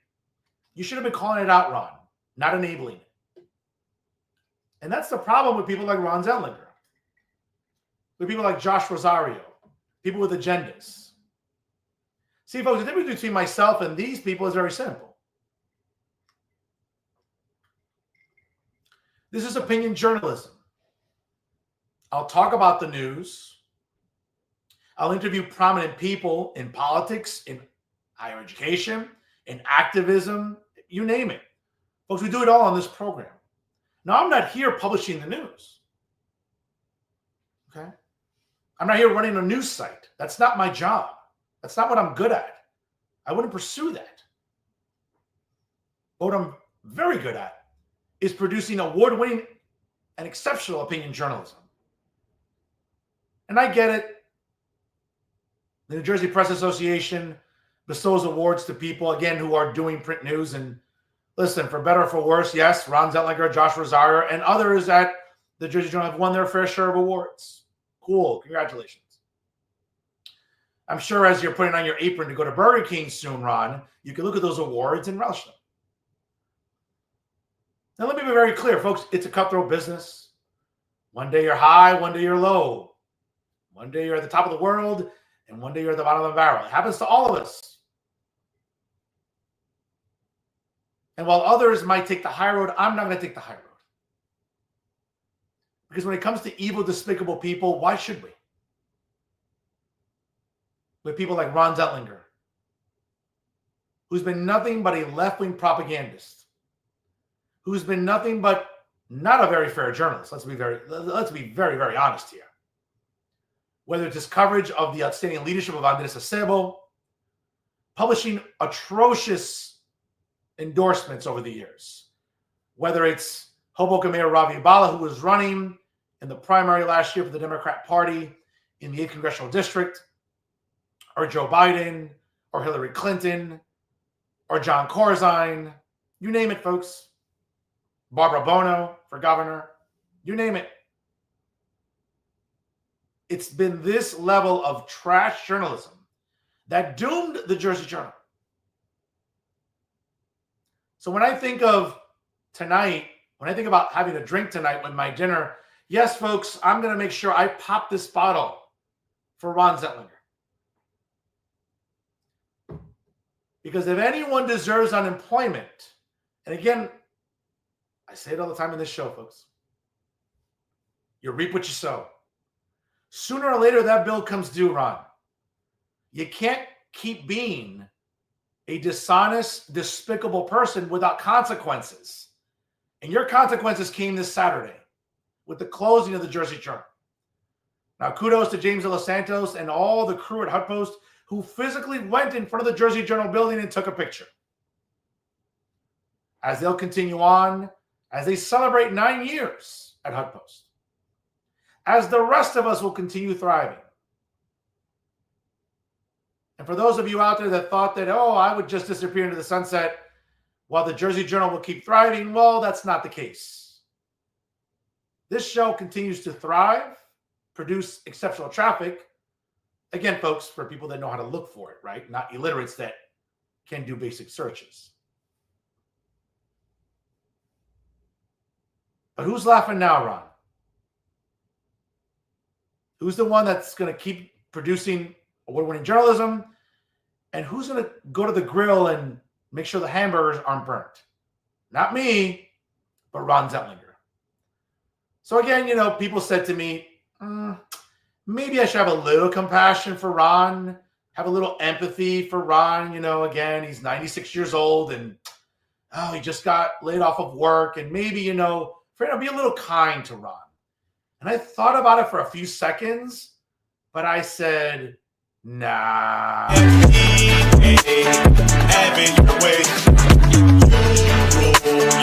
S1: you should have been calling it out, Ron, not enabling it. And that's the problem with people like Ron Zettlinger, with people like Josh Rosario, people with agendas. See, folks, the difference between myself and these people is very simple. This is opinion journalism. I'll talk about the news. I'll interview prominent people in politics, in higher education, in activism, you name it. Folks, we do it all on this program. Now, I'm not here publishing the news. Okay? I'm not here running a news site. That's not my job. That's not what I'm good at. I wouldn't pursue that. But what I'm very good at is producing award-winning and exceptional opinion journalism. And I get it. The New Jersey Press Association bestows awards to people, again, who are doing print news. And listen, for better or for worse, yes, Ron Zettlinger, Josh Rosario, and others at the Jersey Journal have won their fair share of awards. Cool. Congratulations. I'm sure as you're putting on your apron to go to Burger King soon, Ron, you can look at those awards and relish them. Now, let me be very clear, folks. It's a cutthroat business. One day you're high, one day you're low. One day you're at the top of the world, and one day you're at the bottom of the barrel. It happens to all of us. And while others might take the high road, I'm not going to take the high road. Because when it comes to evil, despicable people, why should we? With people like Ron Zettlinger, who's been nothing but a left-wing propagandist, who's been nothing but not a very fair journalist. Let's be very, very honest here. Whether it's his coverage of the outstanding leadership of Andrés Acebo, publishing atrocious endorsements over the years, whether it's Hoboken Mayor Ravi Bala, who was running in the primary last year for the Democrat Party in the 8th Congressional District, or Joe Biden, or Hillary Clinton, or John Corzine, you name it, folks. Barbara Bono for governor, you name it. It's been this level of trash journalism that doomed the Jersey Journal. So when I think of tonight, when I think about having a drink tonight with my dinner, yes, folks, I'm going to make sure I pop this bottle for Ron Zettlinger. Because if anyone deserves unemployment, and again, I say it all the time in this show, folks, you reap what you sow. Sooner or later, that bill comes due, Ron. You can't keep being a dishonest, despicable person without consequences. And your consequences came this Saturday with the closing of the Jersey Journal. Now, kudos to James De Los Santos and all the crew at HuffPost who physically went in front of the Jersey Journal building and took a picture. As they'll continue on, as they celebrate 9 years at HuffPost, as the rest of us will continue thriving. And for those of you out there that thought that, oh, I would just disappear into the sunset while the Jersey Journal will keep thriving, well, that's not the case. This show continues to thrive, produce exceptional traffic. Again, folks, for people that know how to look for it, right? Not illiterates that can do basic searches. But who's laughing now, Ron? Who's the one that's going to keep producing award-winning journalism? And who's going to go to the grill and make sure the hamburgers aren't burnt? Not me, but Ron Zettlinger. So again, people said to me, maybe I should have a little compassion for Ron, have a little empathy for Ron. Again, he's 96 years old and, he just got laid off of work. And maybe, Fernando, be a little kind to Ron. And I thought about it for a few seconds, but I said, nah.
S3: Having your way.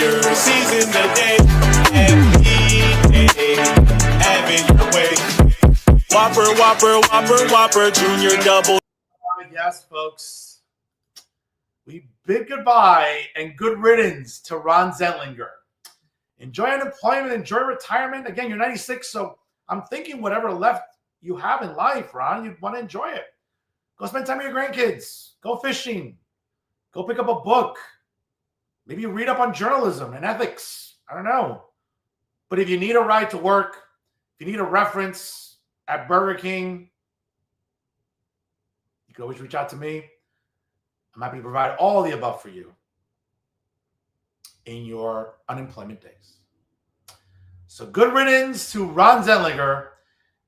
S3: Your season today. Having your way. Whopper, Junior double.
S1: Yes, folks. we bid goodbye and good riddance to Ron Zentlinger. Enjoy unemployment, enjoy retirement. Again, you're 96, so I'm thinking whatever left you have in life, Ron, you'd want to enjoy it. Go spend time with your grandkids. Go fishing. Go pick up a book. Maybe read up on journalism and ethics. I don't know. But if you need a ride to work, if you need a reference at Burger King, you can always reach out to me. I'm happy to provide all the above for you in your unemployment days. So good riddance to Ron Zentlinger.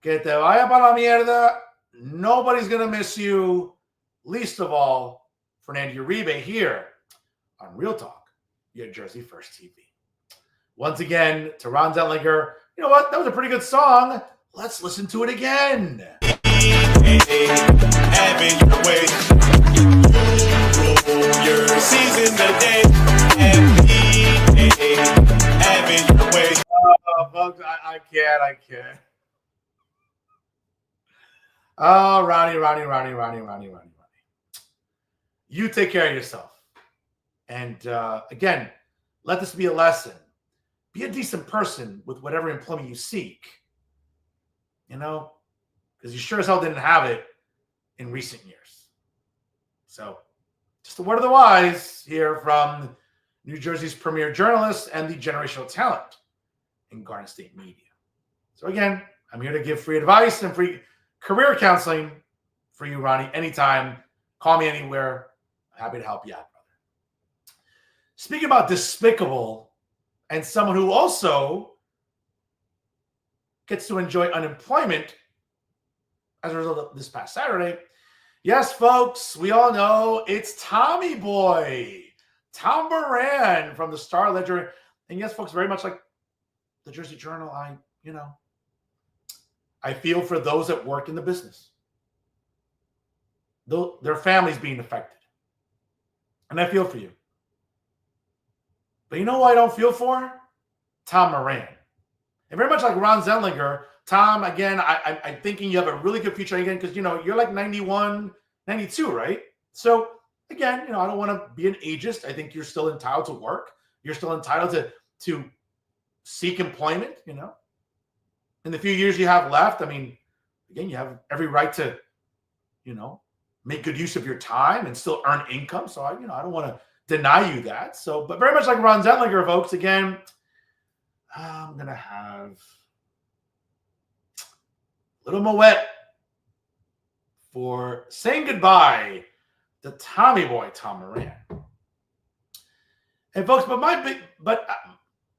S1: Que te vaya para la mierda. Nobody's going to miss you. Least of all, Fernando Uribe here on Real Talk, your Jersey First TV. Once again, to Ron Zentlinger, you know what? That was a pretty good song. Let's listen to it again.
S3: Having your way. You're seizing the day. Having your way.
S1: Oh, folks, I can't. Oh, Ronnie. You take care of yourself. And again, let this be a lesson. Be a decent person with whatever employment you seek. You know, because you sure as hell didn't have it in recent years. So, just a word of the wise here from New Jersey's premier journalist and the generational talent in Garden State media. So again, I'm here to give free advice and free career counseling for you, Ronnie, anytime. Call me anywhere. I'm happy to help you out, brother. Speaking about despicable and someone who also gets to enjoy unemployment as a result of this past Saturday. Yes, folks, we all know it's Tommy Boy, Tom Moran from the Star Ledger. And yes, folks, very much like the Jersey Journal, I feel for those that work in the business. Their families being affected. And I feel for you. But you know who I don't feel for? Tom Moran. And very much like Ron Zentlinger, Tom, again, I'm thinking you have a really good future again because, you're like 91, 92, right? So, again, I don't want to be an ageist. I think you're still entitled to work. You're still entitled to seek employment, In the few years you have left, again, you have every right to, make good use of your time and still earn income. So, I don't want to deny you that. So, but very much like Ron Zentlinger, folks, again, I'm going to have a little moet for saying goodbye to Tommy Boy, Tom Moran. And folks, but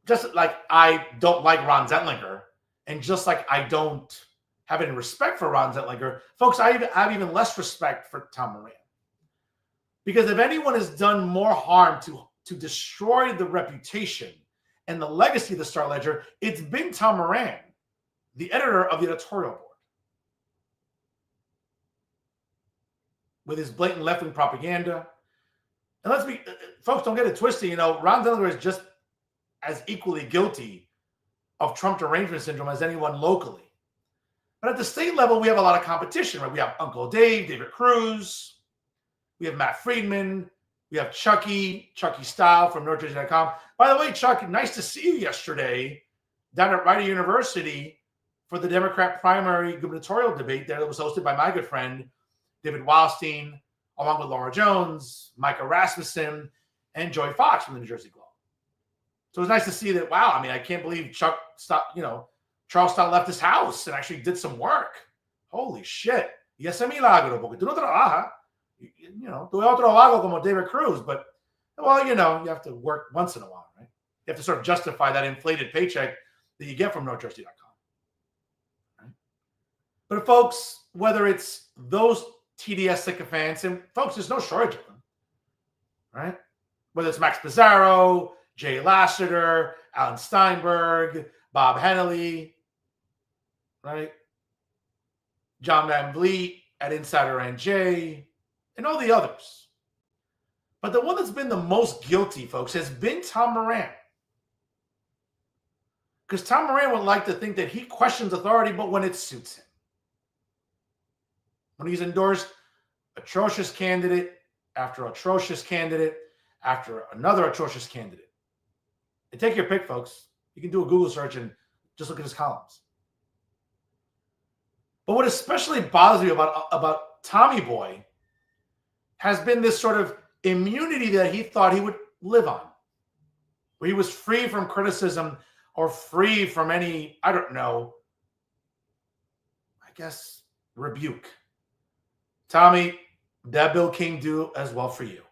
S1: just like I don't like Ron Zentlinger, and just like I don't have any respect for Ron Zentlinger, folks, I have even less respect for Tom Moran. Because if anyone has done more harm to destroy the reputation and the legacy of the Star Ledger, it's been Tom Moran, the editor of the editorial board. With his blatant left-wing propaganda. And folks, don't get it twisted. Ron Zentlinger is just as equally guilty of Trump derangement syndrome as anyone locally. But at the state level, we have a lot of competition, right? We have Uncle Dave, David Cruz. We have Matt Friedman. We have Chucky Style from NordJersey.com. By the way, Chuck, nice to see you yesterday down at Rider University for the Democrat primary gubernatorial debate there that was hosted by my good friend, David Wildstein, along with Laura Jones, Micah Rasmussen, and Joy Fox from the New Jersey Globe. So it was nice to see that, wow, I can't believe Charles Stott left his house and actually did some work. Holy shit. Y ese milagro, porque tú no trabajas. Tu otro vago como David Cruz, but, well, you have to work once in a while, right? You have to sort of justify that inflated paycheck that you get from NordJersey.com. Right? But folks, whether it's those TDS sycophants, and folks, there's no shortage of them, right? Whether it's Max Pizarro, Jay Lassiter, Alan Steinberg, Bob Hennelly, right? John Van Vliet at Insider NJ, and all the others. But the one that's been the most guilty, folks, has been Tom Moran. Because Tom Moran would like to think that he questions authority, but when it suits him. When he's endorsed atrocious candidate after atrocious candidate after another atrocious candidate. And take your pick, folks. You can do a Google search and just look at his columns. But what especially bothers me about Tommy Boy has been this sort of immunity that he thought he would live on, where he was free from criticism or free from any, I don't know, I guess, rebuke. Tommy, that bill came due as well for you.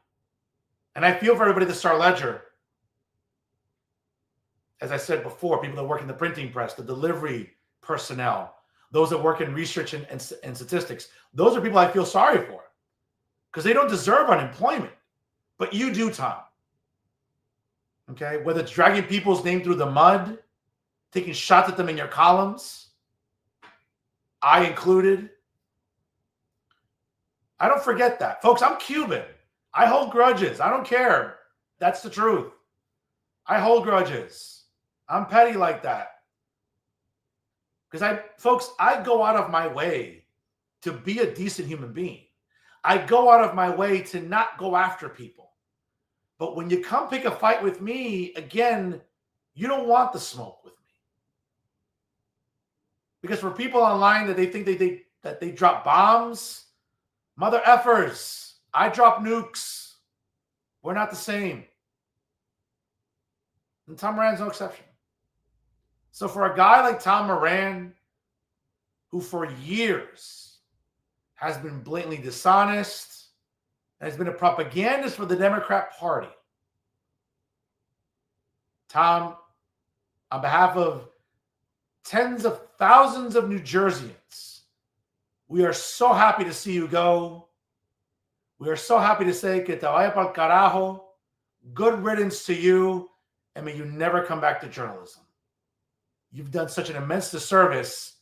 S1: And I feel for everybody at the Star Ledger. As I said before, people that work in the printing press, the delivery personnel, those that work in research and statistics, those are people I feel sorry for because they don't deserve unemployment. But you do, Tom. Okay? Whether it's dragging people's name through the mud, taking shots at them in your columns, I included. I don't forget that. Folks, I'm Cuban. I hold grudges. I don't care. That's the truth. I hold grudges. I'm petty like that. Because folks, I go out of my way to be a decent human being. I go out of my way to not go after people. But when you come pick a fight with me, again, you don't want the smoke with me. Because for people online that they think that they drop bombs, mother effers, I drop nukes. We're not the same. And Tom Moran's no exception. So for a guy like Tom Moran, who for years has been blatantly dishonest and has been a propagandist for the Democrat Party, Tom, on behalf of tens of thousands of New Jerseyans, we are so happy to see you go. We are so happy to say que te vaya pa'l carajo. Good riddance to you, and may you never come back to journalism. You've done such an immense disservice.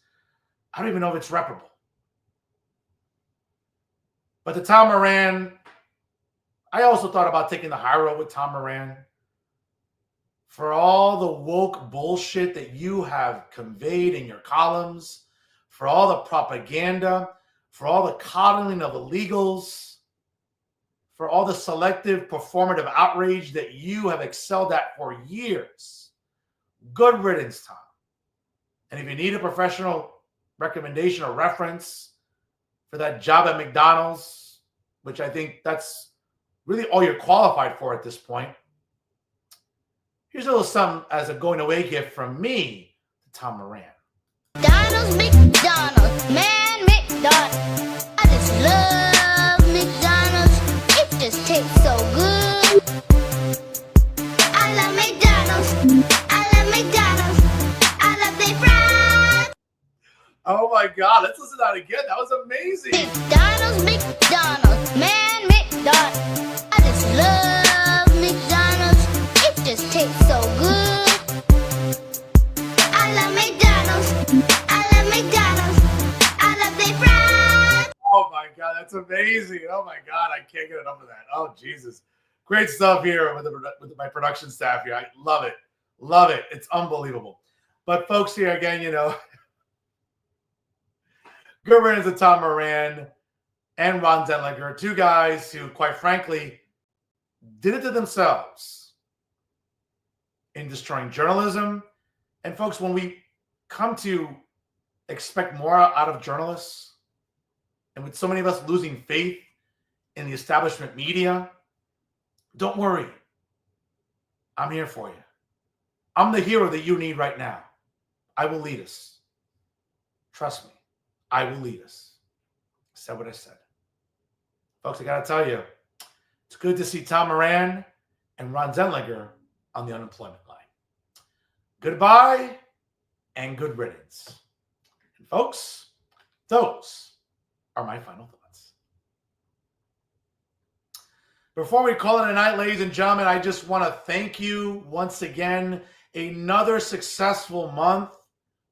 S1: I don't even know if it's reparable. But to Tom Moran, I also thought about taking the high road with Tom Moran. For all the woke bullshit that you have conveyed in your columns, for all the propaganda, for all the coddling of illegals, for all the selective performative outrage that you have excelled at for years. Good riddance, Tom. And if you need a professional recommendation or reference for that job at McDonald's, which I think that's really all you're qualified for at this point, here's a little something as a going away gift from me to Tom Moran.
S4: McDonald's, man, McDonald's. I just love McDonald's. It just tastes so good. I love McDonald's. I love McDonald's. I love their fries.
S1: Oh my God, let's listen to that again. That was amazing.
S4: McDonald's, man, McDonald's. I just love McDonald's. It just tastes so good. I love McDonald's. I love McDonald's. I love their fries.
S1: Oh my God, that's amazing. Oh my God, I can't get enough of that. Oh, Jesus. Great stuff here with my production staff here. I love it. Love it. It's unbelievable. But folks, here again, good riddance to Tom Moran and Ron Zentlinger, two guys who, quite frankly, did it to themselves in destroying journalism. And folks, when we come to expect more out of journalists, and with so many of us losing faith in the establishment media, don't worry. I'm here for you. I'm the hero that you need right now. I will lead us. Trust me. I will lead us. I said what I said. Folks, I got to tell you, it's good to see Tom Moran and Ron Zentlinger on the unemployment line. Goodbye and good riddance. And folks, those are my final thoughts. Before we call it a night, ladies and gentlemen, I just want to thank you once again. Another successful month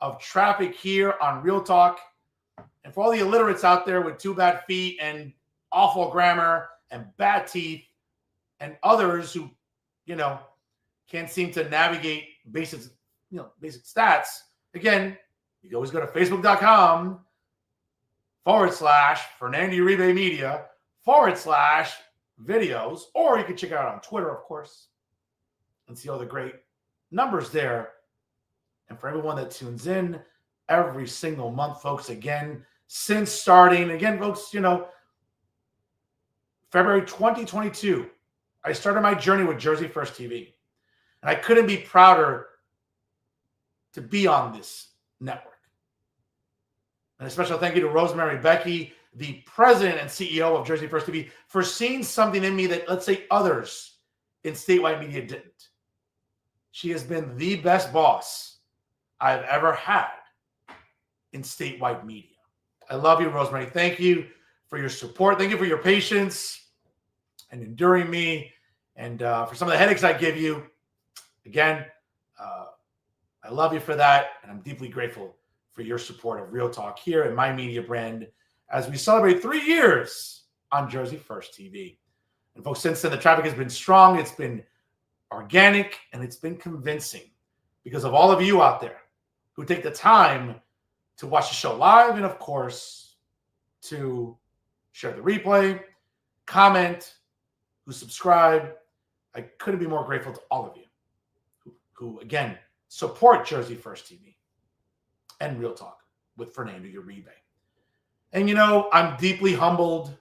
S1: of traffic here on Real Talk. And for all the illiterates out there with 2 bad feet and awful grammar and bad teeth and others who, can't seem to navigate basic stats, again, you can always go to facebook.com/Fernando Uribe Media / videos, or you can check it out on Twitter, of course, and see all the great numbers there. And for everyone that tunes in every single month, folks, again, since starting, again, folks, February 2022, I started my journey with Jersey First TV. And I couldn't be prouder to be on this network. And a special thank you to Rosemary Becky, the president and CEO of Jersey First TV, for seeing something in me that, let's say, others in statewide media didn't. She has been the best boss I've ever had in statewide media. I love you, Rosemary. Thank you for your support. Thank you for your patience and enduring me, and for some of the headaches I give you. Again, I love you for that, and I'm deeply grateful for your support of Real Talk here at my media brand as we celebrate 3 years on Jersey First TV. And folks, since then, the traffic has been strong, it's been organic, and it's been convincing because of all of you out there who take the time to watch the show live and, of course, to share the replay, comment, who subscribe. I couldn't be more grateful to all of you who again, support Jersey First TV and Real Talk with Fernando Uribe. And, I'm deeply humbled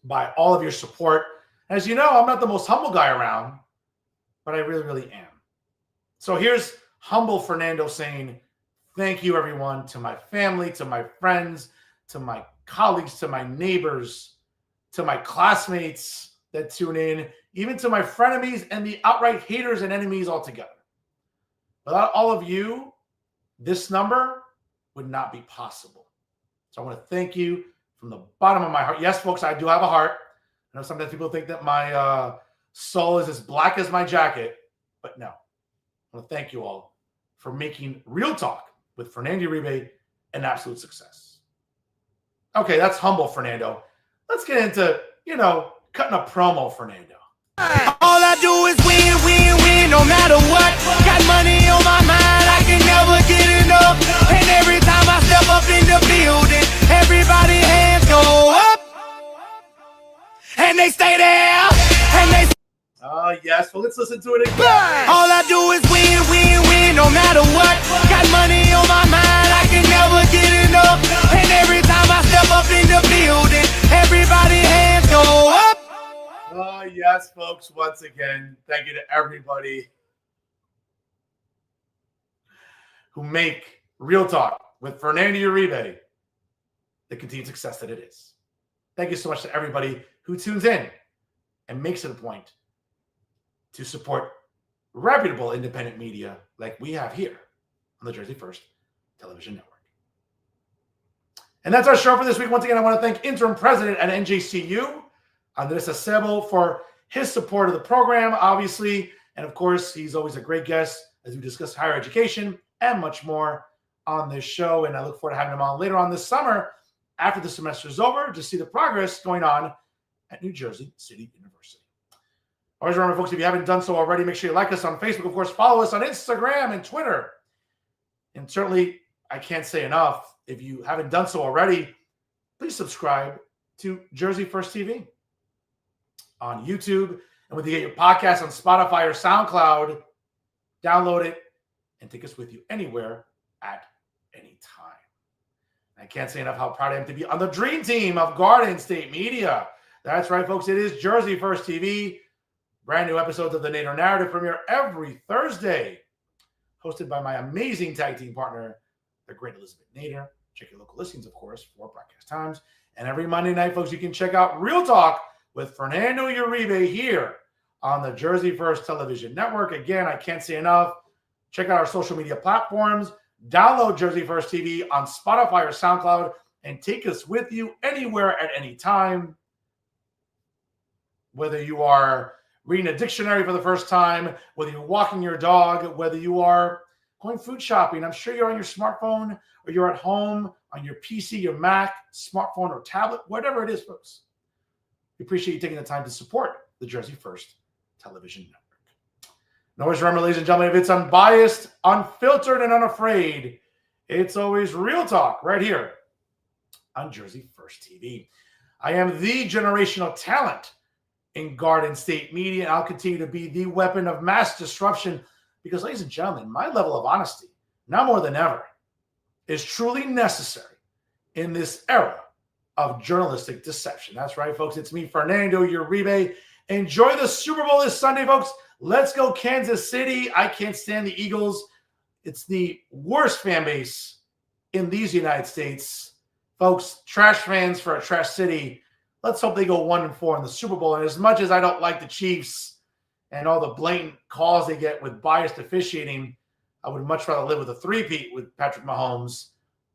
S1: by all of your support. As you know, I'm not the most humble guy around, but I really, really am. So here's humble Fernando saying, thank you, everyone, to my family, to my friends, to my colleagues, to my neighbors, to my classmates that tune in, even to my frenemies and the outright haters and enemies altogether. Without all of you, this number would not be possible. So I want to thank you from the bottom of my heart. Yes, folks, I do have a heart. I know sometimes people think that my soul is as black as my jacket, but no. I want to thank you all for making Real Talk with Fernando Uribe an absolute success. Okay, that's humble, Fernando. Let's get into, cutting a promo, Fernando.
S3: All I do is win, win, win, no matter what. Got money on my mind, I can never get enough. And every time I step up in the building, everybody hands go up. And they stay there, and they
S1: Oh, yes. Well, let's listen to it again.
S3: all I do is win, win, win, no matter what. Got money on my mind, I can never get enough. And every time I step up in the building, everybody hands go up.
S1: Oh, yes, folks. Once again, thank you to everybody who make Real Talk with Fernando Uribe the continued success that it is. Thank you so much to everybody who tunes in and makes it a point to support reputable independent media like we have here on the Jersey First Television Network. And that's our show for this week. Once again, I want to thank Interim President at NJCU, Andrés Acebo, for his support of the program, obviously. And of course, he's always a great guest as we discuss higher education and much more on this show. And I look forward to having him on later on this summer after the semester is over to see the progress going on at New Jersey City University. Always remember, folks, if you haven't done so already, make sure you like us on Facebook. Of course, follow us on Instagram and Twitter. And certainly, I can't say enough, if you haven't done so already, please subscribe to Jersey First TV on YouTube. And when you get your podcast on Spotify or SoundCloud, download it and take us with you anywhere at any time. I can't say enough how proud I am to be on the dream team of Garden State Media. That's right, folks. It is Jersey First TV. Brand new episodes of the Nader Narrative premiere every Thursday, hosted by my amazing tag team partner, the great Elizabeth Nader. Check your local listings, of course, for broadcast times. And every Monday night, folks, you can check out Real Talk with Fernando Uribe here on the Jersey First Television Network. Again, I can't say enough. Check out our social media platforms. Download Jersey First TV on Spotify or SoundCloud and take us with you anywhere at any time. Whether you are reading a dictionary for the first time, whether you're walking your dog, whether you are going food shopping, I'm sure you're on your smartphone or you're at home on your PC, your Mac, smartphone, or tablet, whatever it is, folks. We appreciate you taking the time to support the Jersey First Television Network. And always remember, ladies and gentlemen, if it's unbiased, unfiltered, and unafraid, it's always Real Talk right here on Jersey First TV. I am the generational talent in Garden State media, and I'll continue to be the weapon of mass disruption because, ladies and gentlemen, my level of honesty, now more than ever, is truly necessary in this era of journalistic deception. That's right, folks. It's me, Fernando Uribe. Enjoy the Super Bowl this Sunday, folks. Let's go Kansas City. I can't stand the Eagles. It's the worst fan base in these United States. Folks, trash fans for a trash city. Let's hope they go 1-4 in the Super Bowl. And as much as I don't like the Chiefs and all the blatant calls they get with biased officiating, I would much rather live with a three-peat with Patrick Mahomes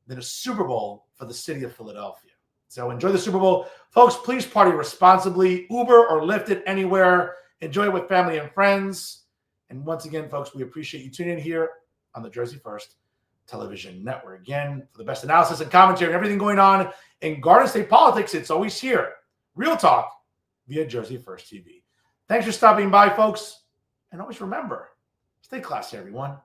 S1: than a Super Bowl for the city of Philadelphia. So enjoy the Super Bowl. Folks, please party responsibly. Uber or Lyft it anywhere. Enjoy it with family and friends. And once again, folks, we appreciate you tuning in here on the Jersey First Television Network. Again, for the best analysis and commentary and everything going on in Garden State politics, it's always here. Real talk via Jersey First TV. Thanks for stopping by, folks. And always remember, stay classy, everyone.